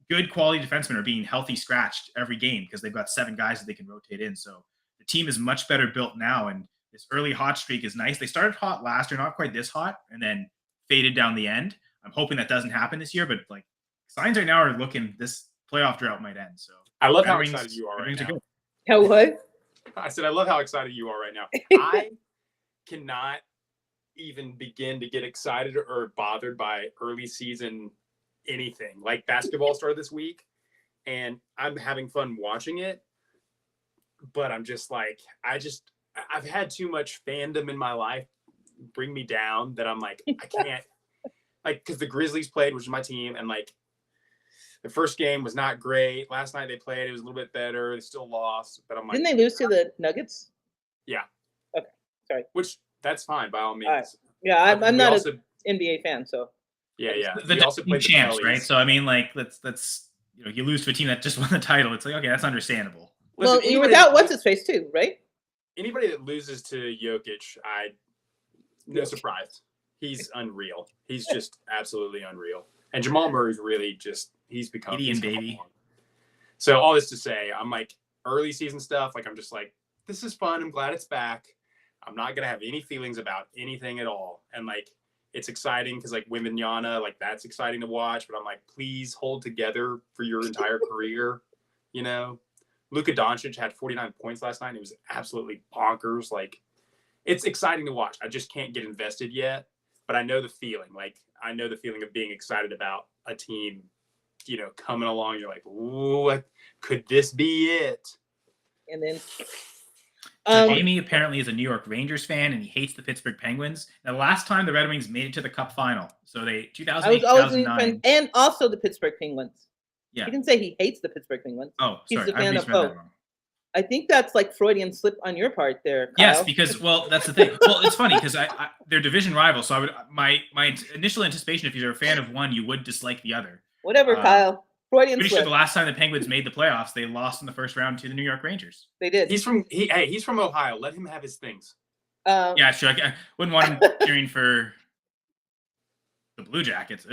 good quality defensemen are being healthy scratched every game because they've got 7 guys that they can rotate in. So the team is much better built now. And this early hot streak is nice. They started hot last year, not quite this hot, and then faded down the end. I'm hoping that doesn't happen this year, but signs right now are looking this playoff drought might end. So I love how excited you are right now. How what? I said I love how excited you are right now. I cannot even begin to get excited or bothered by early season anything. Basketball started this week, and I'm having fun watching it, but I'm just I've had too much fandom in my life bring me down that I'm I can't because the Grizzlies played, which is my team, and the first game was not great. Last night they played, it was a little bit better. They still lost, but I'm didn't they lose to the Nuggets? Yeah. Okay, sorry. Which that's fine by all means. Right. Yeah, I'm not an NBA fan, so. Yeah. The also played champs, right? So I mean, that's you lose to a team that just won the title. It's okay, that's understandable. Well, you were without what's his face too, right? Anybody that loses to Jokic, no surprise. He's unreal. He's just absolutely unreal. And Jamal Murray's really he's become Indian baby. So all this to say, I'm early season stuff. I'm just this is fun. I'm glad it's back. I'm not gonna have any feelings about anything at all. And it's exciting because Wembanyama, that's exciting to watch. But I'm please hold together for your entire career. Luka Doncic had 49 points last night. It was absolutely bonkers. It's exciting to watch. I just can't get invested yet. But I know the feeling. I know the feeling of being excited about a team, coming along. You're ooh, could this be it? And then Jamie apparently is a New York Rangers fan, and he hates the Pittsburgh Penguins. Now, the last time the Red Wings made it to the Cup final, so 2008, 2009. And also the Pittsburgh Penguins. Yeah. He didn't say he hates the Pittsburgh Penguins. Oh, he's sorry. a fan of both. I think that's Freudian slip on your part there, Kyle. Yes, because that's the thing. Well, it's funny because they're division rivals, so my initial anticipation, if you're a fan of one, you would dislike the other. Whatever, Kyle. Freudian pretty slip. sure the last time the Penguins made the playoffs, they lost in the first round to the New York Rangers. They did. He's from Ohio. Let him have his things. Yeah, sure. I wouldn't want him cheering for the Blue Jackets.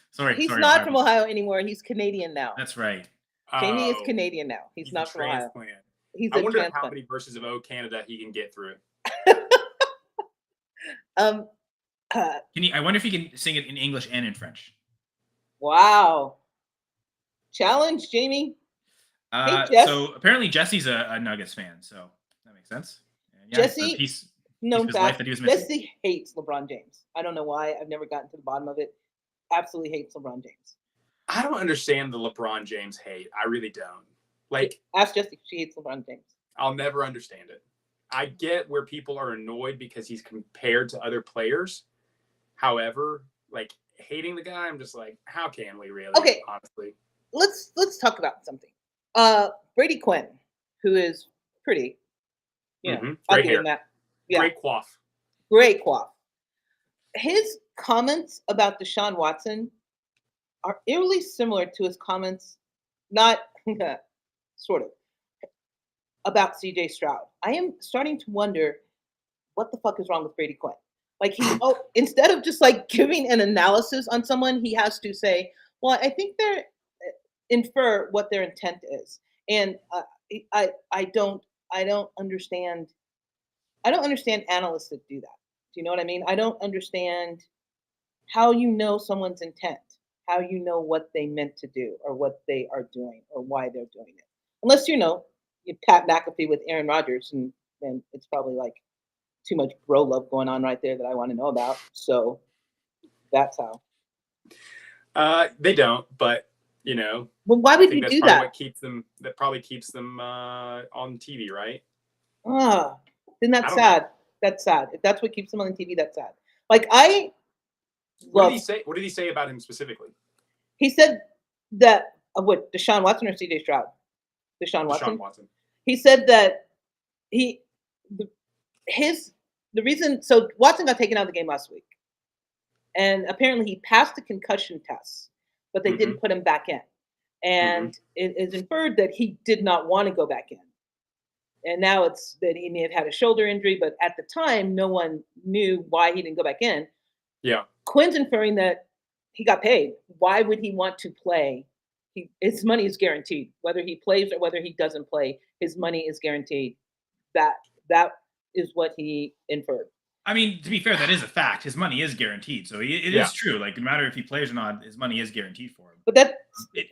Sorry. He's not from Ohio anymore. He's Canadian now. That's right. Jamie is Canadian now. He's not from Ohio. I wonder how many versions of "Oh Canada" he can get through. I wonder if he can sing it in English and in French. Wow. Challenge, Jamie. Hey, so apparently Jesse's a Nuggets fan, so that makes sense. And Jesse, Jesse hates LeBron James. I don't know why. I've never gotten to the bottom of it. Absolutely hates LeBron James. I don't understand the LeBron James hate. I really don't. Ask Jessie. She hates LeBron James. I'll never understand it. I get where people are annoyed because he's compared to other players. However, hating the guy, I'm just how can we really? Okay. Honestly, let's talk about something. Brady Quinn, who is pretty, great hair. Great coif. Great coif. His comments about Deshaun Watson are eerily similar to his comments, not sort of, about CJ Stroud. I am starting to wonder what the fuck is wrong with Brady Quinn. Instead of just giving an analysis on someone, he has to say, well, I think infer what their intent is. And I don't understand. I don't understand analysts that do that. Do you know what I mean? I don't understand how you know someone's intent, how you know what they meant to do or what they are doing or why they're doing it. Unless you Pat McAfee with Aaron Rodgers, and then it's probably like too much bro love going on right there that I want to know about. So that's how. They don't, but Well, why would you do that? What keeps them? That probably keeps them on TV, right? Then that's sad. That's sad. If that's what keeps them on the TV, that's sad. Like what did he say? What did he say about him specifically? He said that Deshaun Watson or CJ Stroud? Deshaun Watson. He said that the reason Watson got taken out of the game last week, and apparently he passed the concussion test, but they didn't put him back in, and it is inferred that he did not want to go back in. And now it's that he may have had a shoulder injury, but at the time, no one knew why he didn't go back in. Yeah. Quinn's inferring that he got paid. Why would he want to play? His money is guaranteed. Whether he plays or whether he doesn't play, his money is guaranteed. That is what he inferred. I mean, to be fair, that is a fact. His money is guaranteed. So it is true. Like, no matter if he plays or not, his money is guaranteed for him. But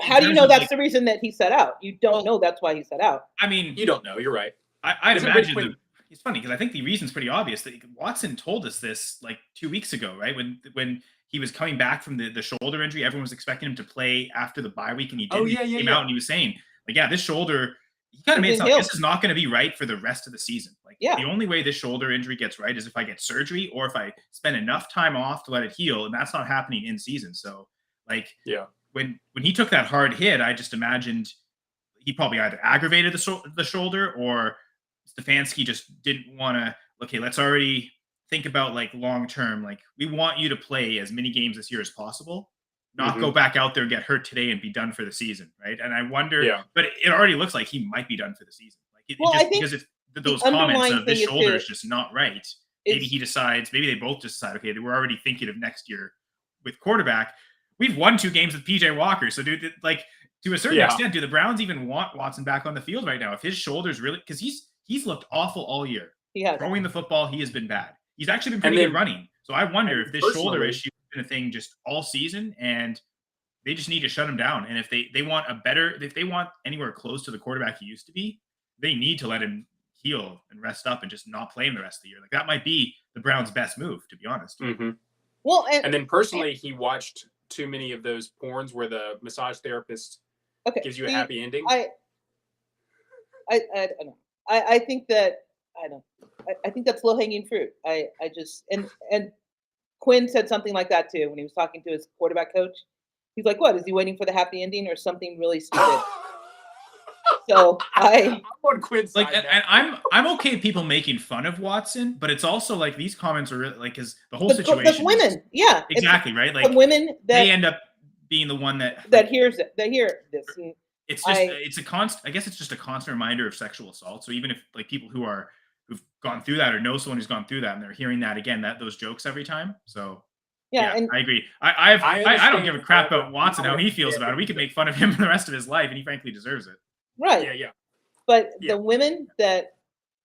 how do you know that's the reason that he set out? You don't know that's why he set out. I mean, you don't know. You're right. I'd imagine it's funny because I think the reason's pretty obvious. That Watson told us this like 2 weeks ago, right? When he was coming back from the shoulder injury, everyone was expecting him to play after the bye week, and he didn't. He came out and he was saying, like, this shoulder, he kind of made it sound like this is not going to be right for the rest of the season. Like, the only way this shoulder injury gets right is if I get surgery or if I spend enough time off to let it heal, and that's not happening in season. So, like, when he took that hard hit, I just imagined he probably either aggravated the shoulder or Stefanski just didn't want to. Okay, let's already think about like long term. Like, we want you to play as many games this year as possible, not go back out there and get hurt today and be done for the season, right? And I wonder, but it already looks like he might be done for the season. Like, I think because if those comments of this shoulder is just not right, maybe he decides. Maybe they both just decide, okay, we're already thinking of next year with quarterback. We've won 2 games with PJ Walker, so dude, like, to a certain extent, do the Browns even want Watson back on the field right now? If his shoulder's really, because he's looked awful all year. Throwing the football, he has been bad. He's actually been pretty good running. So I wonder if this shoulder issue has been a thing just all season, and they just need to shut him down. And if they want if they want anywhere close to the quarterback he used to be, they need to let him heal and rest up and just not play him the rest of the year. Like, that might be the Browns' best move, to be honest. Well, and then personally, he watched too many of those porns where the massage therapist gives you a happy ending. I don't know. I think that I think that's low hanging fruit. I just and Quinn said something like that too when he was talking to his quarterback coach. He's like, "What is he waiting for the happy ending or something really stupid?" So I'm on Quinn's side. Like, and I'm okay with people making fun of Watson, but it's also like these comments are really, like, because the whole situation. The women, exactly right. Like, the women that they end up being the one that hears it. They hear this. And it's just it's a constant. I guess it's just a constant reminder of sexual assault. So even if like people who've gone through that or know someone who's gone through that and they're hearing that again, those jokes every time. So and I agree. I don't give a crap about Watson, how he feels about it. We could make fun of him the rest of his life, and he frankly deserves it. Right. Yeah. But the women that,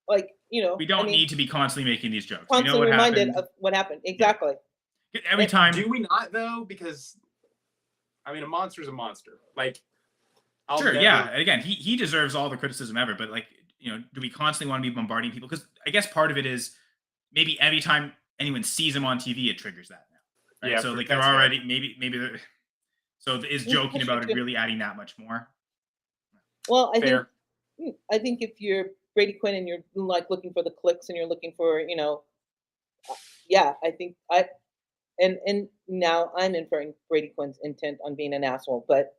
like, we don't need to be constantly making these jokes. Constantly we know what reminded happened. of what happened. Exactly. Every time. Do we not though? Because I mean, a monster's a monster. Like, yeah. And again, he deserves all the criticism ever. But like, do we constantly want to be bombarding people? Because I guess part of it is maybe every time anyone sees him on TV, it triggers that now. Right? Yeah. So like they're already maybe they're. So is joking about it really adding that much more? Well, I think if you're Brady Quinn and you're like looking for the clicks and you're looking for, I think and now I'm inferring Brady Quinn's intent on being an asshole, but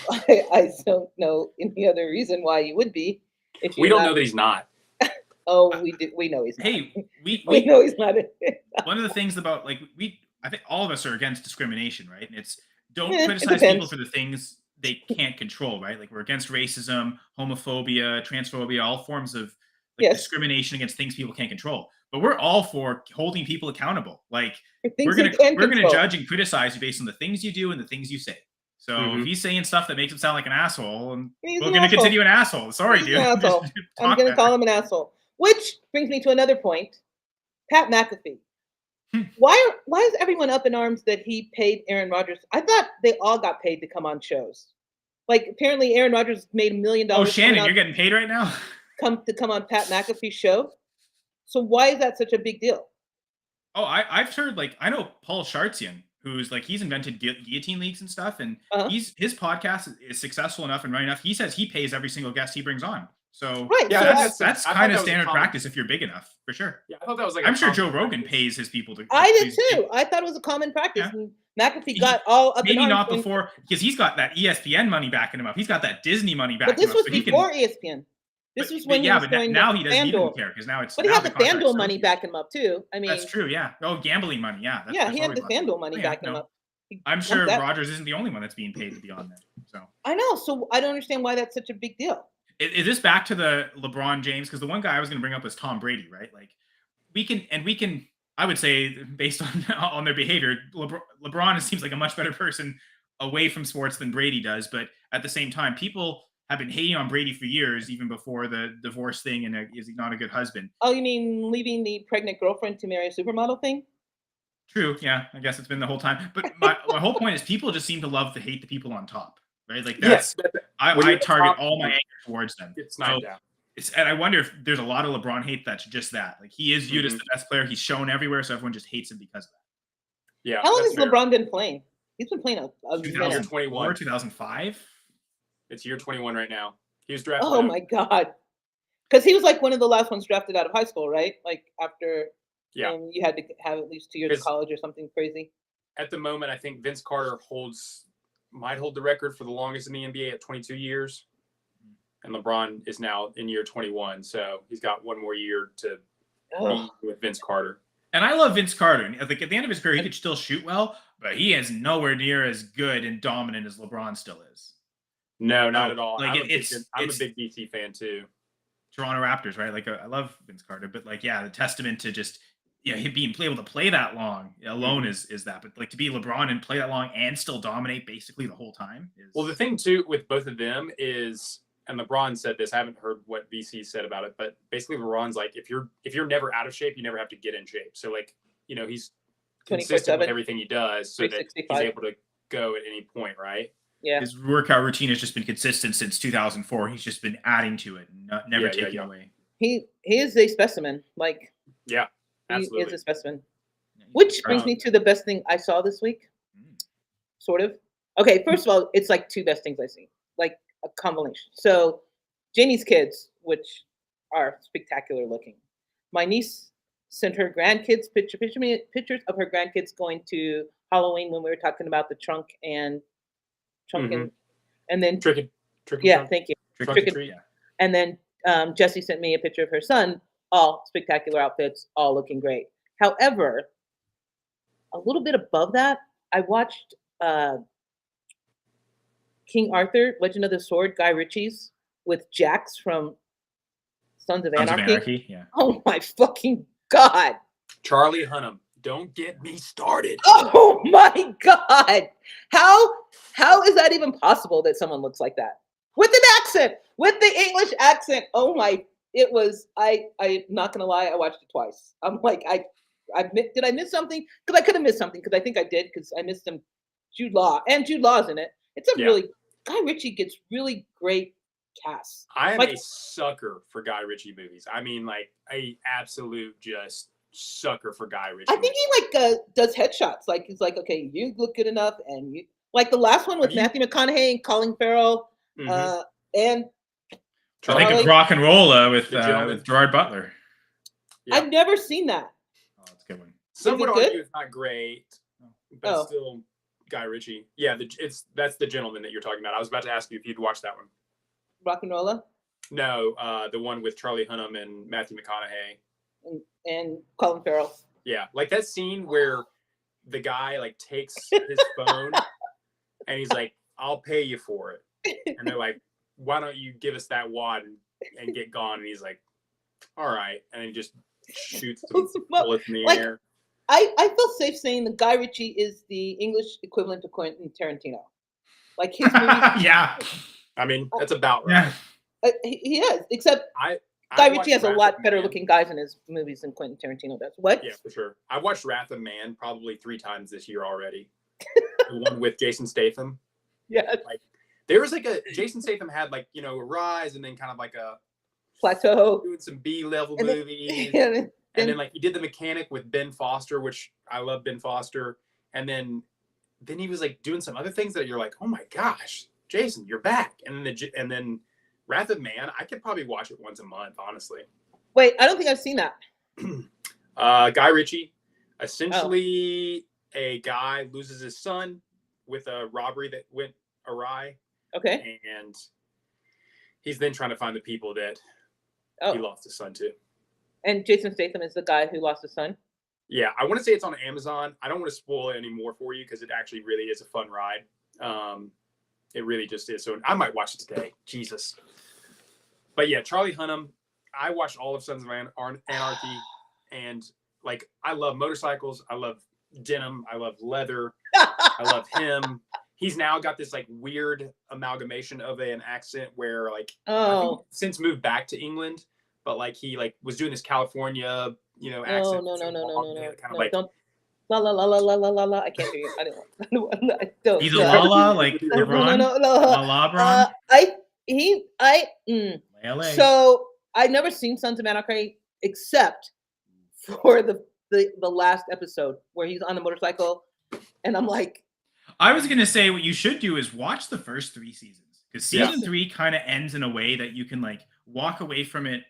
I don't know any other reason why you would be. If we don't know that he's not. Oh, we know he's not. Hey, we know he's not. One of the things about I think all of us are against discrimination, right? And it's don't criticize people for the things they can't control, right? Like, we're against racism, homophobia, transphobia, all forms of discrimination against things people can't control. But we're all for holding people accountable. Like, we're gonna judge and criticize you based on the things you do and the things you say. So if he's saying stuff that makes him sound like an asshole, and He's we're an going to asshole. continue an asshole. Sorry, He's dude. an asshole. I'm going to call him an asshole. Which brings me to another point. Pat McAfee. Why is everyone up in arms that he paid Aaron Rodgers? I thought they all got paid to come on shows. Like, apparently Aaron Rodgers made $1 million. Oh, Shannon, you're getting paid right now? Come on Pat McAfee's show. So why is that such a big deal? Oh, I've heard, like, I know Paul Chartian, who's like, he's invented guillotine leagues and stuff, and his podcast is successful enough and right enough. He says he pays every single guest he brings on. So yeah, that's kind of standard practice if you're big enough, for sure. Yeah, I thought that was like. I'm sure Joe Rogan pays his people to. I did too. I thought it was a common practice. Yeah. And McAfee got all up. Maybe not before, because he's got that ESPN money backing him up. He's got that Disney money backing him up. But this was before ESPN. This was when he was going now he doesn't even care, because now it's. But he had the FanDuel money backing him up too. I mean, that's true. Yeah. Oh, gambling money. Yeah. He had the FanDuel money backing him up. I'm sure Rodgers isn't the only one that's being paid to be on there. So I know. So I don't understand why that's such a big deal. Is this back to the LeBron James? Because the one guy I was going to bring up was Tom Brady, right? Like we can. I would say, based on their behavior, LeBron seems like a much better person away from sports than Brady does. But at the same time, people have been hating on Brady for years, even before the divorce thing and is he not a good husband. Oh, you mean leaving the pregnant girlfriend to marry a supermodel thing? True. Yeah, I guess it's been the whole time. But my whole point is people just seem to love to hate the people on top, right? Like that's I target all my anger towards them. It's not down. And I wonder if there's a lot of LeBron hate that's just that. Like he is viewed as the best player. He's shown everywhere, so everyone just hates him because of that. Yeah. How long has LeBron been playing? He's been playing a 2021, 2005. It's year 21 right now. He was drafted. Oh my God. Because he was like one of the last ones drafted out of high school, right? Like after you had to have at least 2 years of college or something crazy. At the moment, I think Vince Carter might hold the record for the longest in the NBA at 22 years. And LeBron is now in year 21. So he's got one more year to be with Vince Carter. And I love Vince Carter. Like at the end of his career, he could still shoot well, but he is nowhere near as good and dominant as LeBron still is. No, not at all. Like I'm a big BT fan too. Toronto Raptors, right? Like I love Vince Carter, but like the testament to just him being able to play that long alone is that. But like to be LeBron and play that long and still dominate basically the whole time. Well, the thing too with both of them is, and LeBron said this. I haven't heard what VC said about it, but basically LeBron's like, if you're never out of shape, you never have to get in shape. So like he's consistent with everything he does, so that he's able to go at any point, right? Yeah. His workout routine has just been consistent since 2004. He's just been adding to it, never taking away. He is a specimen. Like absolutely. He is a specimen. Which brings me to the best thing I saw this week. Sort of. Okay, first of all, it's like two best things I see. Like a combination. So Janie's kids, which are spectacular looking. My niece sent her grandkids pictures of her grandkids going to Halloween when we were talking about the trunk and then trick. Yeah, thank you. Trick. And then Jessie sent me a picture of her son, all spectacular outfits, all looking great. However, a little bit above that, I watched King Arthur, Legend of the Sword, Guy Ritchie's with Jax from Sons of Anarchy. Yeah. Oh my fucking God. Charlie Hunnam. Don't get me started. Oh my God. How is that even possible that someone looks like that? With an accent, with the English accent. Oh my, I'm not gonna lie, I watched it twice. I'm like, did I miss something? Because I could have missed something, because I think I did, because I missed Jude Law's in it. It's really, Guy Ritchie gets really great casts. I am a sucker for Guy Ritchie movies. I mean, like, a absolute just sucker for Guy Ritchie. I think he does headshots. Like he's like, okay, you look good enough, and you like the last one with Matthew McConaughey and Colin Farrell, and I think it's Rock and Roll with Gerard Butler. Yeah. I've never seen that. Oh, it's a good one. Some would argue it's not great, but it's still Guy Ritchie. Yeah, that's The Gentleman that you're talking about. I was about to ask you if you'd watch that one. Rock and Rolla? No, the one with Charlie Hunnam and Matthew McConaughey. And Colin Farrell. Yeah, like that scene where the guy like takes his phone and he's like, "I'll pay you for it," and they're like, "Why don't you give us that wad and get gone?" And he's like, "All right," and he just shoots some bullets in the air. I feel safe saying that Guy Ritchie is the English equivalent to Quentin Tarantino. Like his movies. Yeah. I mean, that's about right. He is, except Guy Ritchie has a lot better looking guys in his movies than Quentin Tarantino does. What? Yeah, for sure. I watched Wrath of Man probably 3 times this year already. The one with Jason Statham. Yeah. Like there was like Jason Statham had like, a rise and then kind of like a plateau, doing some B-level movies. And then like he did The Mechanic with Ben Foster, which I love Ben Foster. And then he was like doing some other things that you're like, oh my gosh, Jason, you're back. And then Wrath of Man, I could probably watch it once a month, honestly. Wait, I don't think I've seen that. Guy Ritchie, essentially a guy loses his son with a robbery that went awry. Okay. And he's then trying to find the people that he lost his son to. And Jason Statham is the guy who lost his son? Yeah, I want to say it's on Amazon. I don't want to spoil it anymore for you because it actually really is a fun ride. It really just is. So I might watch it today. Jesus. But yeah, Charlie Hunnam. I watched all of Sons of Anarchy, and like I love motorcycles. I love denim. I love leather. I love him. He's now got this like weird amalgamation of an accent where like I think since moved back to England, but like he like was doing this California accent. No. Kind of like don't. La la la la la la la la. I can't hear you. I don't. He's a la la like LeBron. No. La LA. So I've never seen Sons of Anarchy except for the last episode where he's on the motorcycle, and I'm like, I was gonna say what you should do is watch the first 3 seasons because season 3 kind of ends in a way that you can like walk away from it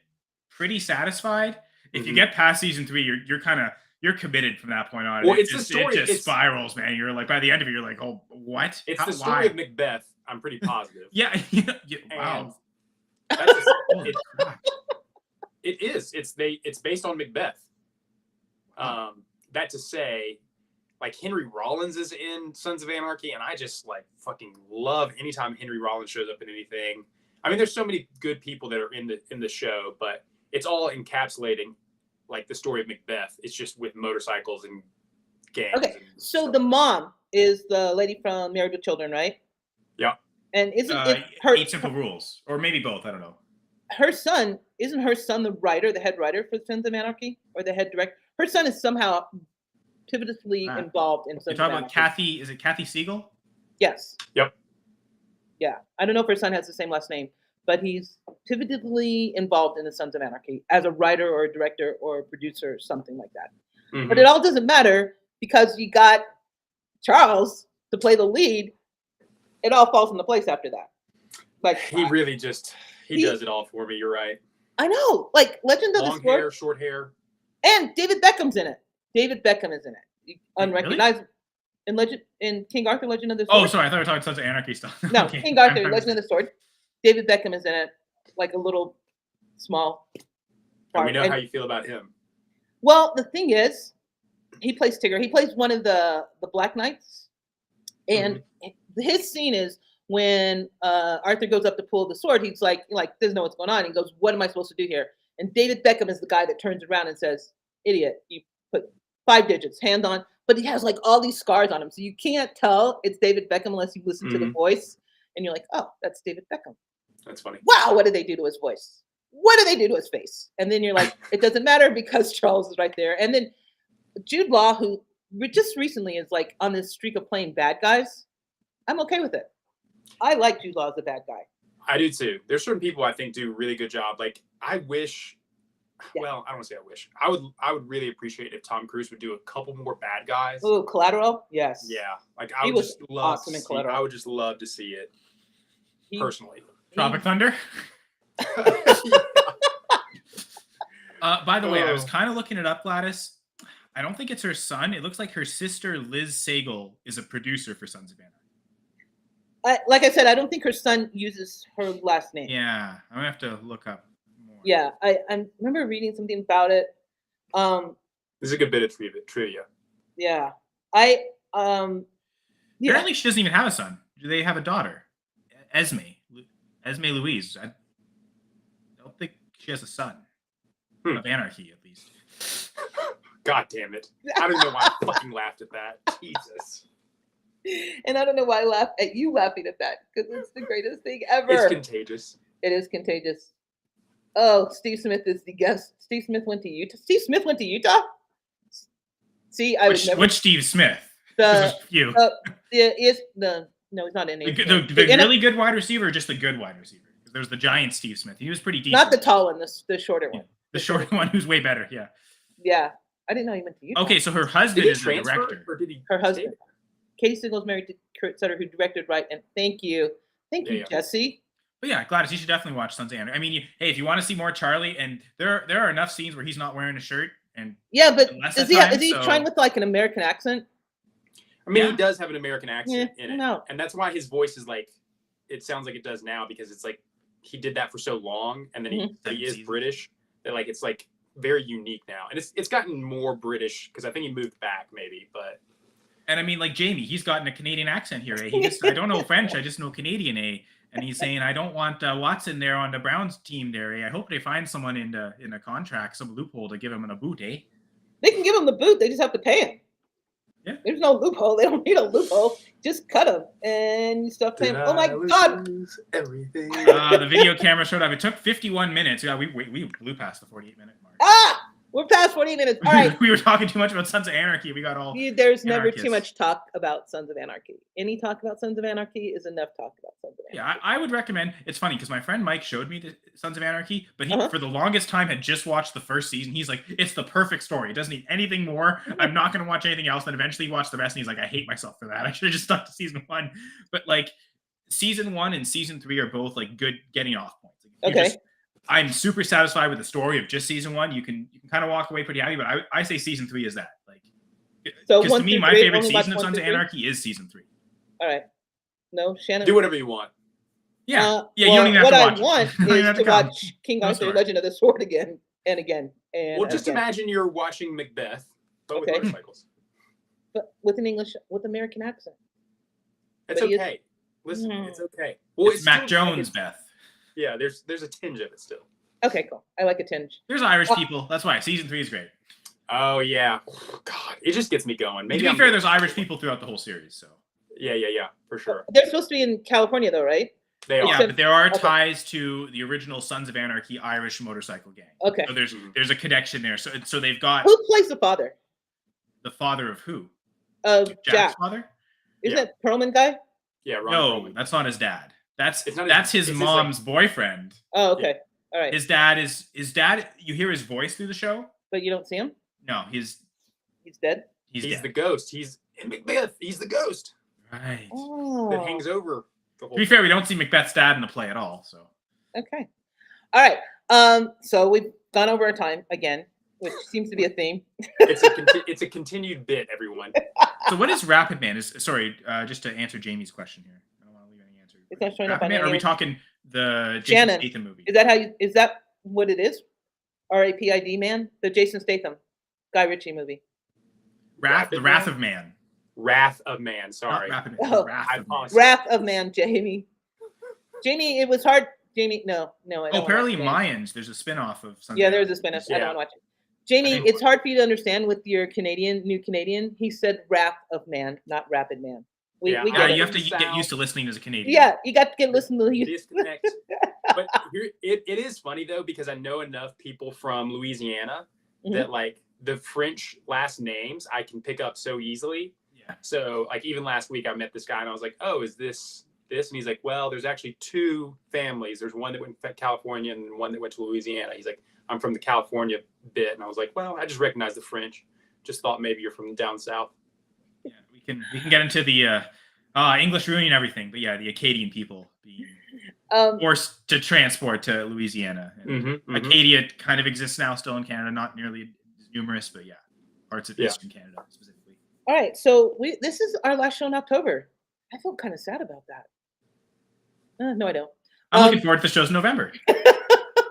pretty satisfied. If you get past season 3, you're committed from that point on. Well, it just spirals, man. You're like by the end of it, you're like, oh, what? It's the story of Macbeth. I'm pretty positive. Yeah. Wow. It is. It's based on Macbeth. That to say, like Henry Rollins is in Sons of Anarchy, and I just like fucking love anytime Henry Rollins shows up in anything. I mean, there's so many good people that are in the show, but it's all encapsulating like the story of Macbeth. It's just with motorcycles and gangs. Okay, so the mom is the lady from Married with Children, right? Yeah. And isn't it her 8 Simple Rules, or maybe both? I don't know. Isn't her son the writer, the head writer for Sons of Anarchy, or the head director? Her son is somehow pivotally involved in Sons You're talking about Kathy? Is it Kathy Siegel? Yes. Yep. Yeah, I don't know if her son has the same last name, but he's pivotally involved in the Sons of Anarchy as a writer or a director or a producer or something like that. Mm-hmm. But it all doesn't matter because you got Charles to play the lead. It all falls into place after that. Like he really just he does it all for me. You're right. I know, like Legend of the Sword. Long hair, short hair, and David Beckham's in it. David Beckham is in it. Unrecognizable. Really? In King Arthur, Legend of the Sword. Oh, sorry, I thought we were talking Sons of Anarchy stuff. No, okay. King Arthur, Legend of the Sword. David Beckham is in it, like a little small part. And we know how you feel about him. Well, the thing is, he plays Tigger. He plays one of the Black Knights, and his scene is when Arthur goes up to pull the sword. He's like doesn't know what's going on. He goes, "What am I supposed to do here?" And David Beckham is the guy that turns around and says, "Idiot! You put 5 digits, hand on." But he has like all these scars on him, so you can't tell it's David Beckham unless you listen to the voice, and you're like, "Oh, that's David Beckham." That's funny. Wow, what did they do to his voice? What did they do to his face? And then you're like, it doesn't matter because Charles is right there. And then Jude Law, who just recently is like on this streak of playing bad guys, I'm okay with it. I like Jude Law as a bad guy. I do too. There's certain people I think do a really good job. Like I wish, well, I don't want to say I wish. I would really appreciate if Tom Cruise would do a couple more bad guys. Oh, Collateral? Yes. Yeah. Like I would just love awesome to in Collateral. I would just love to see it personally. Tropic Thunder. By the way, I was kind of looking it up, Gladys. I don't think it's her son. It looks like her sister, Liz Sagal, is a producer for Sons of Anarchy. Like I said, I don't think her son uses her last name. Yeah, I'm gonna have to look up more. Yeah, I remember reading something about it. This is a good bit of trivia. Yeah, Apparently, she doesn't even have a son. Do they have a daughter? Esme Louise. I don't think she has a son. Of Anarchy, at least. God damn it. I don't know why I fucking laughed at that. Jesus. And I don't know why I laugh at you laughing at that because it's the greatest thing ever. It's contagious. It is contagious. Oh, Steve Smith is the guest. Steve Smith went to Utah. Steve Smith went to Utah? See, I would never. Which Steve Smith? The, you. No, he's not in it. The really good wide receiver or just the good wide receiver? There's the giant Steve Smith. He was pretty decent. Not the tall one, the shorter one. The shorter one who's way better, yeah. Yeah. I didn't know he went to Utah. Okay, so her husband is the director. Or did he her husband. Katie Siegel's married to Kurt Sutter, who directed Right. And thank you. Thank you, Jesse. But yeah, Gladys, you should definitely watch Sons of Anarchy. I mean, hey, if you want to see more Charlie, and there are enough scenes where he's not wearing a shirt, and but is he trying with like an American accent? I mean, he does have an American accent in it, no. And that's why his voice is like, it sounds like it does now because it's like he did that for so long, and then he is British. That like it's like very unique now, and it's gotten more British because I think he moved back maybe, but. And I mean, like Jamie, he's gotten a Canadian accent here. He just, I don't know French, I just know Canadian. And he's saying, I don't want Watson there on the Browns team there. I hope they find someone in a contract, some loophole to give him a boot, eh? They can give him the boot. They just have to pay him. Yeah. There's no loophole. They don't need a loophole. Just cut him and you start paying. Oh my God! Everything. The video camera showed up. It took 51 minutes. Yeah, we blew past the 48-minute mark. We're past 40 minutes. All right. We were talking too much about Sons of Anarchy. We got all. There's never too much talk about Sons of Anarchy. Any talk about Sons of Anarchy is enough talk about Sons of Anarchy. Yeah, I would recommend. It's funny because my friend Mike showed me the Sons of Anarchy, but he for the longest time had just watched the first season. He's like, it's the perfect story. It doesn't need anything more. I'm not going to watch anything else. Then eventually he watched the rest, and he's like, I hate myself for that. I should have just stuck to season 1. But like, season 1 and season 3 are both like good getting off points. Like, I'm super satisfied with the story of just season 1. You can kind of walk away pretty happy, but I say season 3 is that. Like, because to me, my favorite season of Sons of Anarchy is season 3. All right. No, Shannon. Do whatever you want. Yeah. You don't even have to watch. What I want is to watch King Arthur: Legend of the Sword again and again. Well, just imagine you're watching Macbeth, but with motorcycles. But with an American accent. It's okay. Listen, it's okay. Well, it's Mac Jones, Beth. Yeah, there's a tinge of it still. Okay, cool. I like a tinge. There's Irish people. That's why season 3 is great. Oh yeah. God, it just gets me going. Maybe to be fair, there's Irish people throughout the whole series. So. Yeah, for sure. They're supposed to be in California, though, right? They are. Yeah, but there are ties to the original Sons of Anarchy Irish motorcycle gang. Okay. So there's a connection there. So they've got. Who plays the father? The father of who? Of Jack's father. Isn't that Perlman guy? Yeah, Ron no, Perlman. That's not his dad. That's his mom's boyfriend. Oh, okay. All right. His dad. You hear his voice through the show, but you don't see him. No, he's dead. He's dead. The ghost. He's in Macbeth. He's the ghost. Right. That hangs over. To be fair, we don't see Macbeth's dad in the play at all. So. Okay. All right. So we've gone over our time again, which seems to be a theme. It's a continued bit, everyone. So what is Rapid Man? Sorry, just to answer Jamie's question here. I don't want to leave any answer. It's not showing up Rapid on Man, any. are we talking the Jason Statham movie? Is that what it is? R-A-P-I-D Man, the Jason Statham, Guy Ritchie movie. The Wrath of Man. Wrath of Man. Sorry. Wrath of Man, Jamie. Jamie, it was hard. Jamie, no. Apparently Mayans. There's a spinoff of something. Yeah, there's a spinoff. I don't want to watch it. Jamie, it's hard for you to understand with your new Canadian. He said Wrath of Man, not Rapid Man. We you have to get used to listening as a Canadian. Yeah, you got to get listened to. Disconnect. But it is funny though, because I know enough people from Louisiana that like the French last names I can pick up so easily. Yeah. So like even last week I met this guy and I was like, oh, is this? And he's like, well, there's actually 2 families. There's one that went to California and one that went to Louisiana. He's like, I'm from the California bit. And I was like, well, I just recognize the French. Just thought maybe you're from down south. Yeah, we can get into the English ruining everything. But yeah, the Acadian people being forced to transport to Louisiana. Acadia kind of exists now still in Canada, not nearly as numerous, but yeah, parts of Eastern Canada specifically. All right, so this is our last show in October. I feel kind of sad about that. No, I don't. I'm looking forward to the shows in November.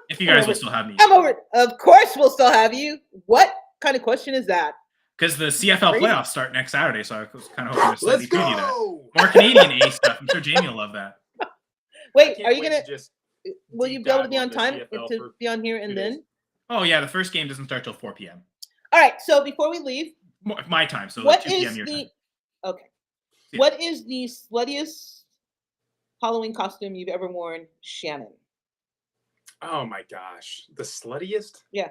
If you guys will still have me. I'm over it. Of course we'll still have you. What kind of question is that? Because the CFL playoffs start next Saturday, so I was kind of hoping to slightly preview that. More Canadian A stuff. I'm sure Jamie will love that. Wait, are you going to will you be able to be on time to be on here and then? Oh, yeah, the first game doesn't start till 4 p.m. All right, so before we leave. My time, so what 2 p.m. your time. Okay. Yeah. What is the sluttiest Halloween costume you've ever worn, Shannon? Oh my gosh, the sluttiest? Yeah.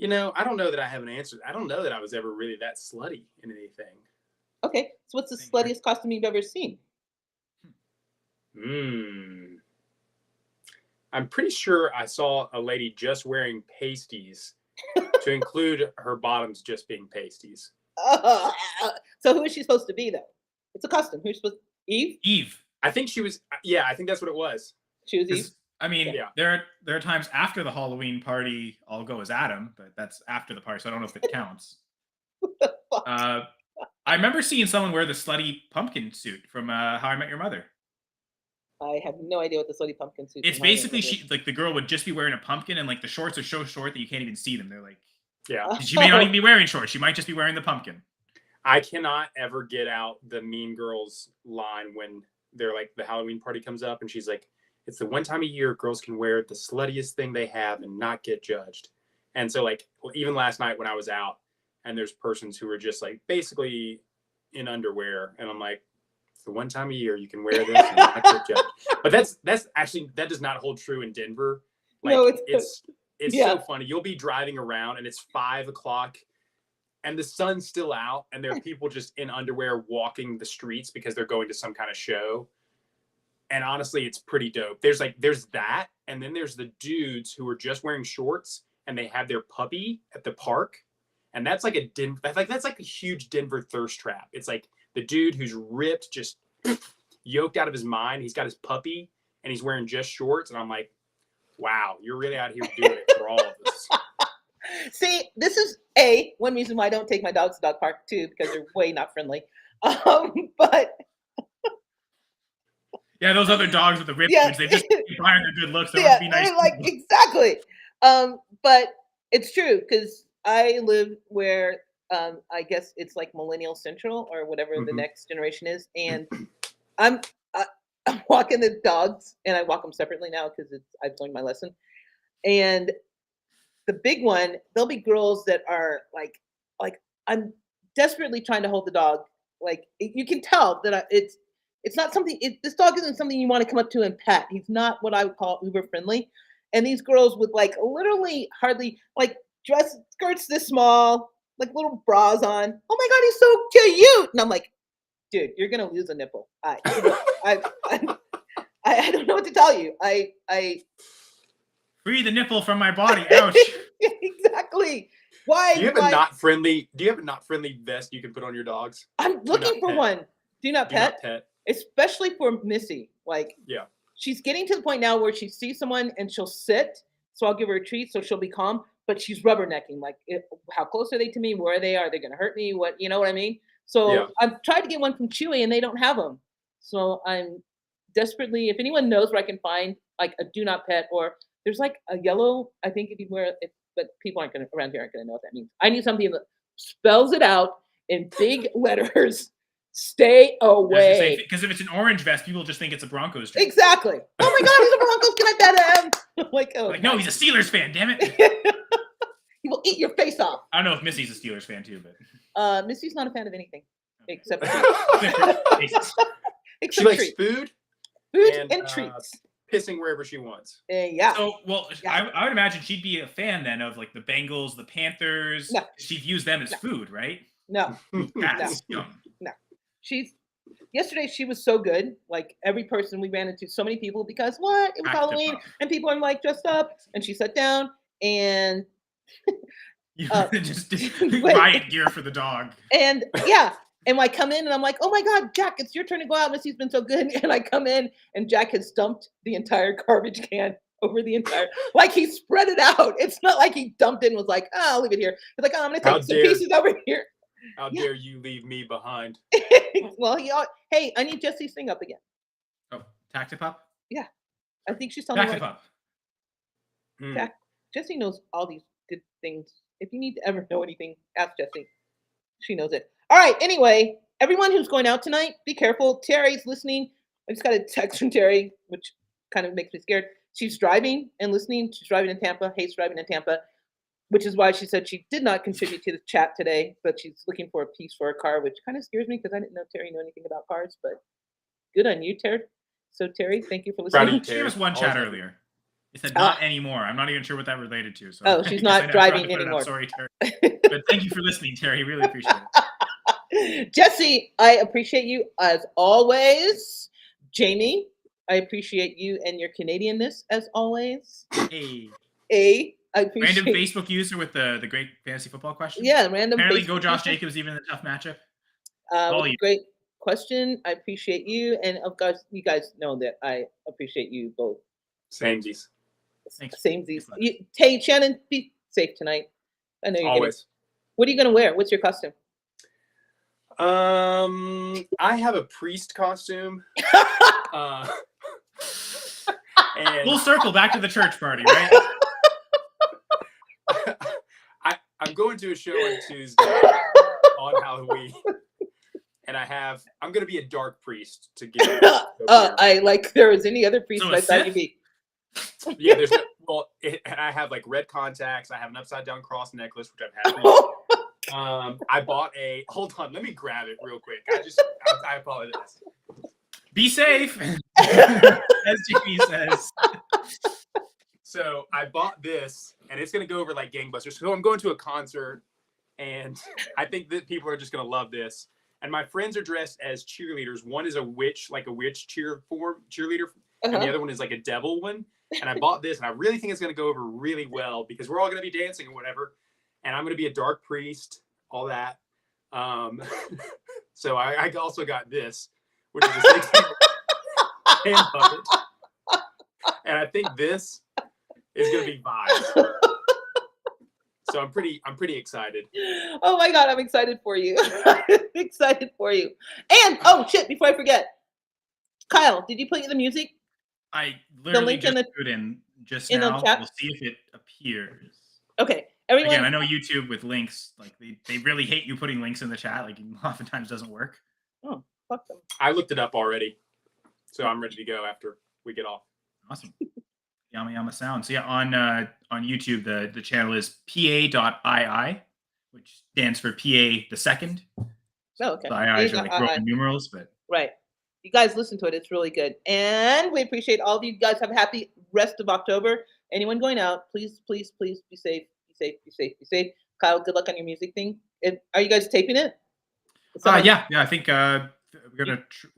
I don't know that I have an answer. I don't know that I was ever really that slutty in anything. Okay. So what's the Same here. sluttiest costume you've ever seen? I'm pretty sure I saw a lady just wearing pasties to include her bottoms just being pasties. So who is she supposed to be though? It's a costume. Who's supposed Eve? Eve. I think she was. Yeah, I think that's what it was. She was Eve. I mean, Yeah. there are times after the Halloween party I'll go as Adam, but that's after the party, so I don't know if it counts. What the fuck? I remember seeing someone wear the slutty pumpkin suit from How I Met Your Mother. I have no idea what the slutty pumpkin suit is. It's basically the girl would just be wearing a pumpkin, and like the shorts are so short that you can't even see them. They're like, Yeah. she may not even be wearing shorts. She might just be wearing the pumpkin. I cannot ever get out the Mean Girls line when they're like the Halloween party comes up and she's like, it's the one time a year girls can wear the sluttiest thing they have and not get judged. And so like even last night when I was out and there's persons who are just like basically in underwear and I'm like, it's the one time a year you can wear this and not get judged. But that's actually, that does not hold true in Denver. Like No, it's so funny. You'll be driving around and it's 5 o'clock and the sun's still out and there are people just in underwear walking the streets because they're going to some kind of show. And honestly, it's pretty dope. There's that. And then there's the dudes who are just wearing shorts and they have their puppy at the park. And that's like that's like a huge Denver thirst trap. It's like the dude who's ripped, just yoked out of his mind. He's got his puppy and he's wearing just shorts. And I'm like, wow, you're really out here doing it for all of us. See, this is one reason why I don't take my dogs to dog park too, because they're way not friendly. But yeah, those other dogs with the ripped dudes, they just admire their good looks. They yeah, be nice. like exactly. But it's true because I live where I guess it's like Millennial Central or whatever the next generation is, and I'm walking the dogs, and I walk them separately now because I've learned my lesson. And the big one, there'll be girls that are like I'm desperately trying to hold the dog. Like you can tell that it's not something. This dog isn't something you want to come up to and pet. He's not what I would call uber friendly. And these girls with like literally hardly like dress skirts this small, like little bras on. Oh my god, he's so cute! And I'm like, dude, you're gonna lose a nipple. I don't know what to tell you. I free the nipple from my body. Ouch. Exactly. Why? Do you have a not friendly vest you can put on your dogs? I'm looking for one. Do not pet. Especially for Missy. Like, yeah. She's getting to the point now where she sees someone and she'll sit. So I'll give her a treat so she'll be calm. But she's rubbernecking. Like, how close are they to me? Where are they? Are they going to hurt me? What, you know what I mean? So I've tried to get one from Chewy and they don't have them. So I'm desperately, if anyone knows where I can find like a do not pet, or there's like a yellow, I think if you wear it, but people around here aren't going to know what that means. I need something that spells it out in big letters. Stay away. Because if it's an orange vest, people just think it's a Broncos jersey. Exactly. Oh my God, he's a Broncos. Can I pet him? Like, no, he's a Steelers fan. Damn it. He will eat your face off. I don't know if Missy's a Steelers fan too, but Missy's not a fan of anything except she likes food and treats. Pissing wherever she wants. Yeah. So, I would imagine she'd be a fan then of like the Bengals, the Panthers. No. She views them as food, right? No. No. Yesterday she was so good. Like every person we ran into, so many people because it was Halloween and people are like dressed up. And she sat down and you just did riot gear for the dog. And yeah. And I come in and I'm like, oh my God, Jack, it's your turn to go out. Missy's been so good. And I come in and Jack has dumped the entire garbage can over the entire, like he spread it out. It's not like he dumped it and was like, oh, I'll leave it here. He's like, oh, I'm going to take some pieces over here. How dare you leave me behind? Well, hey, I need Jesse's thing up again. Oh, Tactipop? Yeah. I think she's telling me. Tactipop. Jack, Jesse knows all these good things. If you need to ever know anything, ask Jessie. She knows it. All right. Anyway, everyone who's going out tonight, be careful. Terry's listening. I just got a text from Terry, which kind of makes me scared. She's driving and listening. She's driving in Tampa. Hates driving in Tampa. which is why she said she did not contribute to the chat today, but she's looking for a piece for a car, which kind of scares me because I didn't know Terry knew anything about cars, but good on you, Terry. So Terry, thank you for listening. She gave us one chat earlier. It said not anymore. I'm not even sure what that related to. So oh, she's not driving anymore. Sorry, Terry. But thank you for listening, Terry. Really appreciate it. Jesse, I appreciate you as always. Jamie, I appreciate you and your Canadianness as always. Hey. I appreciate random Facebook user with the great fantasy football question. Yeah, random. Apparently, Facebook go Josh Jacobs even in the tough matchup. Great question. I appreciate you, and of course, you guys know that I appreciate you both. Samesies. Samesies. Hey, Shannon, be safe tonight. I know you're always. What are you gonna wear? What's your costume? I have a priest costume. And full circle back to the church party, right? I'm going to a show on Tuesday on Halloween, and I'm going to be a dark priest to get. I like there was any other priest I thought you'd be. Yeah, and I have like red contacts. I have an upside down cross necklace, which I've had. I bought hold on, let me grab it real quick. I apologize. Be safe, as Jamie says. So I bought this, and it's going to go over like gangbusters. So I'm going to a concert, and I think that people are just going to love this. And my friends are dressed as cheerleaders. One is a witch, like a witch cheerleader, and the other one is like a devil one. And I bought this, and I really think it's going to go over really well because we're all going to be dancing or whatever. And I'm going to be a dark priest, all that. So I also got this, which is a 16 hand puppet. And I think this is going to be vibes. So I'm pretty excited. Oh my God, I'm excited for you. I'm excited for you. And oh shit, before I forget, Kyle, did you play the music? I literally just put it in just now. We'll see if it appears. Okay. Everyone, again, I know YouTube with links, like they really hate you putting links in the chat. Like it oftentimes doesn't work. Oh, fuck them. I looked it up already, so I'm ready to go after we get off. Awesome. Yama Yama Sound. So yeah, on YouTube, the channel is pa.ii, which stands for PA the second. Oh, okay. So IIs are like Roman numerals, but right. You guys listen to it. It's really good. And we appreciate all of you guys. Have a happy rest of October. Anyone going out, please, please, please be safe. Be safe, be safe, be safe. Kyle, good luck on your music thing. Are you guys taping it? Yeah. I think we're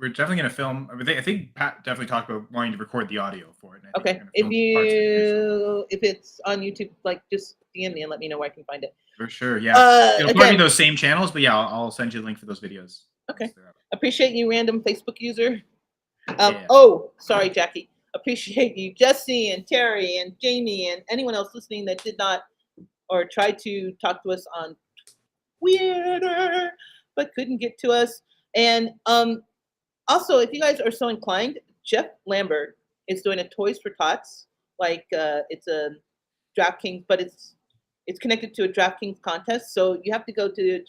definitely gonna film. I think Pat definitely talked about wanting to record the audio for it. Okay. If it's on YouTube, like just DM me and let me know where I can find it. For sure. Yeah. It'll probably be those same channels, but yeah, I'll send you the link for those videos. Okay. Appreciate you, random Facebook user. Yeah. Oh, sorry, Jackie. Appreciate you, Jesse and Terry and Jamie and anyone else listening that did not or tried to talk to us on Twitter but couldn't get to us. And also, if you guys are so inclined, Jeff Lambert is doing a Toys for Tots. Like it's a DraftKings, but it's connected to a DraftKings contest. So you have to go to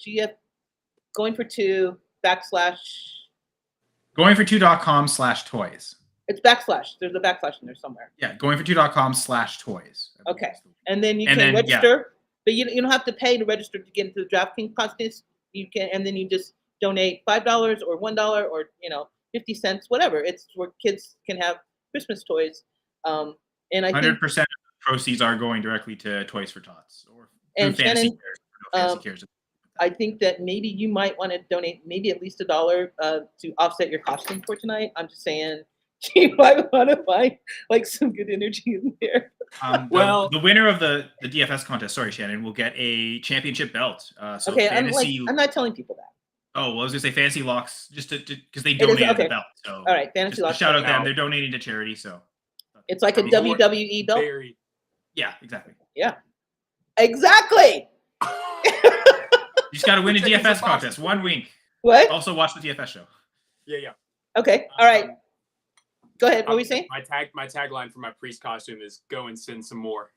goingfor2.com/toys. It's backslash. There's a backslash in there somewhere. Yeah, goingfor2.com/toys. Okay. And then you can register, but you don't have to pay to register to get into the DraftKings contest. You can, and then you just donate $5 or $1 or 50 cents, whatever. It's where kids can have Christmas toys. And I 100% think of the proceeds are going directly to Toys for Tots or and Fantasy Shannon, Cares. I think that maybe you might want to donate maybe at least $1 to offset your costume for tonight. I'm just saying you might want to find like some good energy in there. The winner of the DFS contest, sorry, Shannon, will get a championship belt. So okay, fantasy, I'm not telling people that. Oh, well, I was gonna say Fantasy Locks, just because they donated the belt. So all right, Fantasy Locks. Shout out them; they're donating to charity. So it's like a WWE belt. Yeah, exactly. Yeah, exactly. You just got to win a DFS contest. 1 week. What? Also, watch the DFS show. Yeah. Okay. All right. Go ahead. What were we saying? My tagline for my priest costume is "Go and sin some more."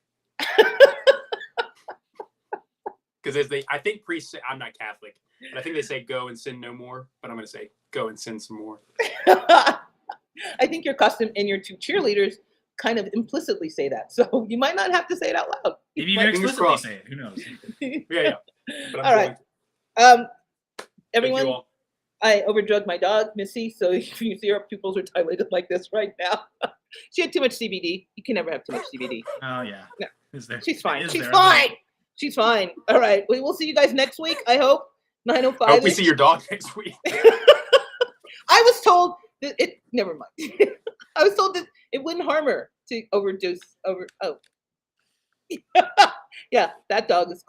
Because I think priests, I'm not Catholic, but I think they say "Go and sin no more." But I'm going to say "Go and sin some more." I think your costume and your two cheerleaders kind of implicitly say that, so you might not have to say it out loud. Maybe even explicitly say it. Who knows? Yeah. But All right. Everyone, I overdrugged my dog, Missy. So if you see her pupils are dilated like this right now, she had too much CBD. You can never have too much CBD. Oh yeah. No. There, she's fine. She's fine. She's fine. All right. We will see you guys next week. I hope 9:05. I hope we see your dog next week. I was told that it. Never mind. I was told that it wouldn't harm her to overdose. Yeah, that dog is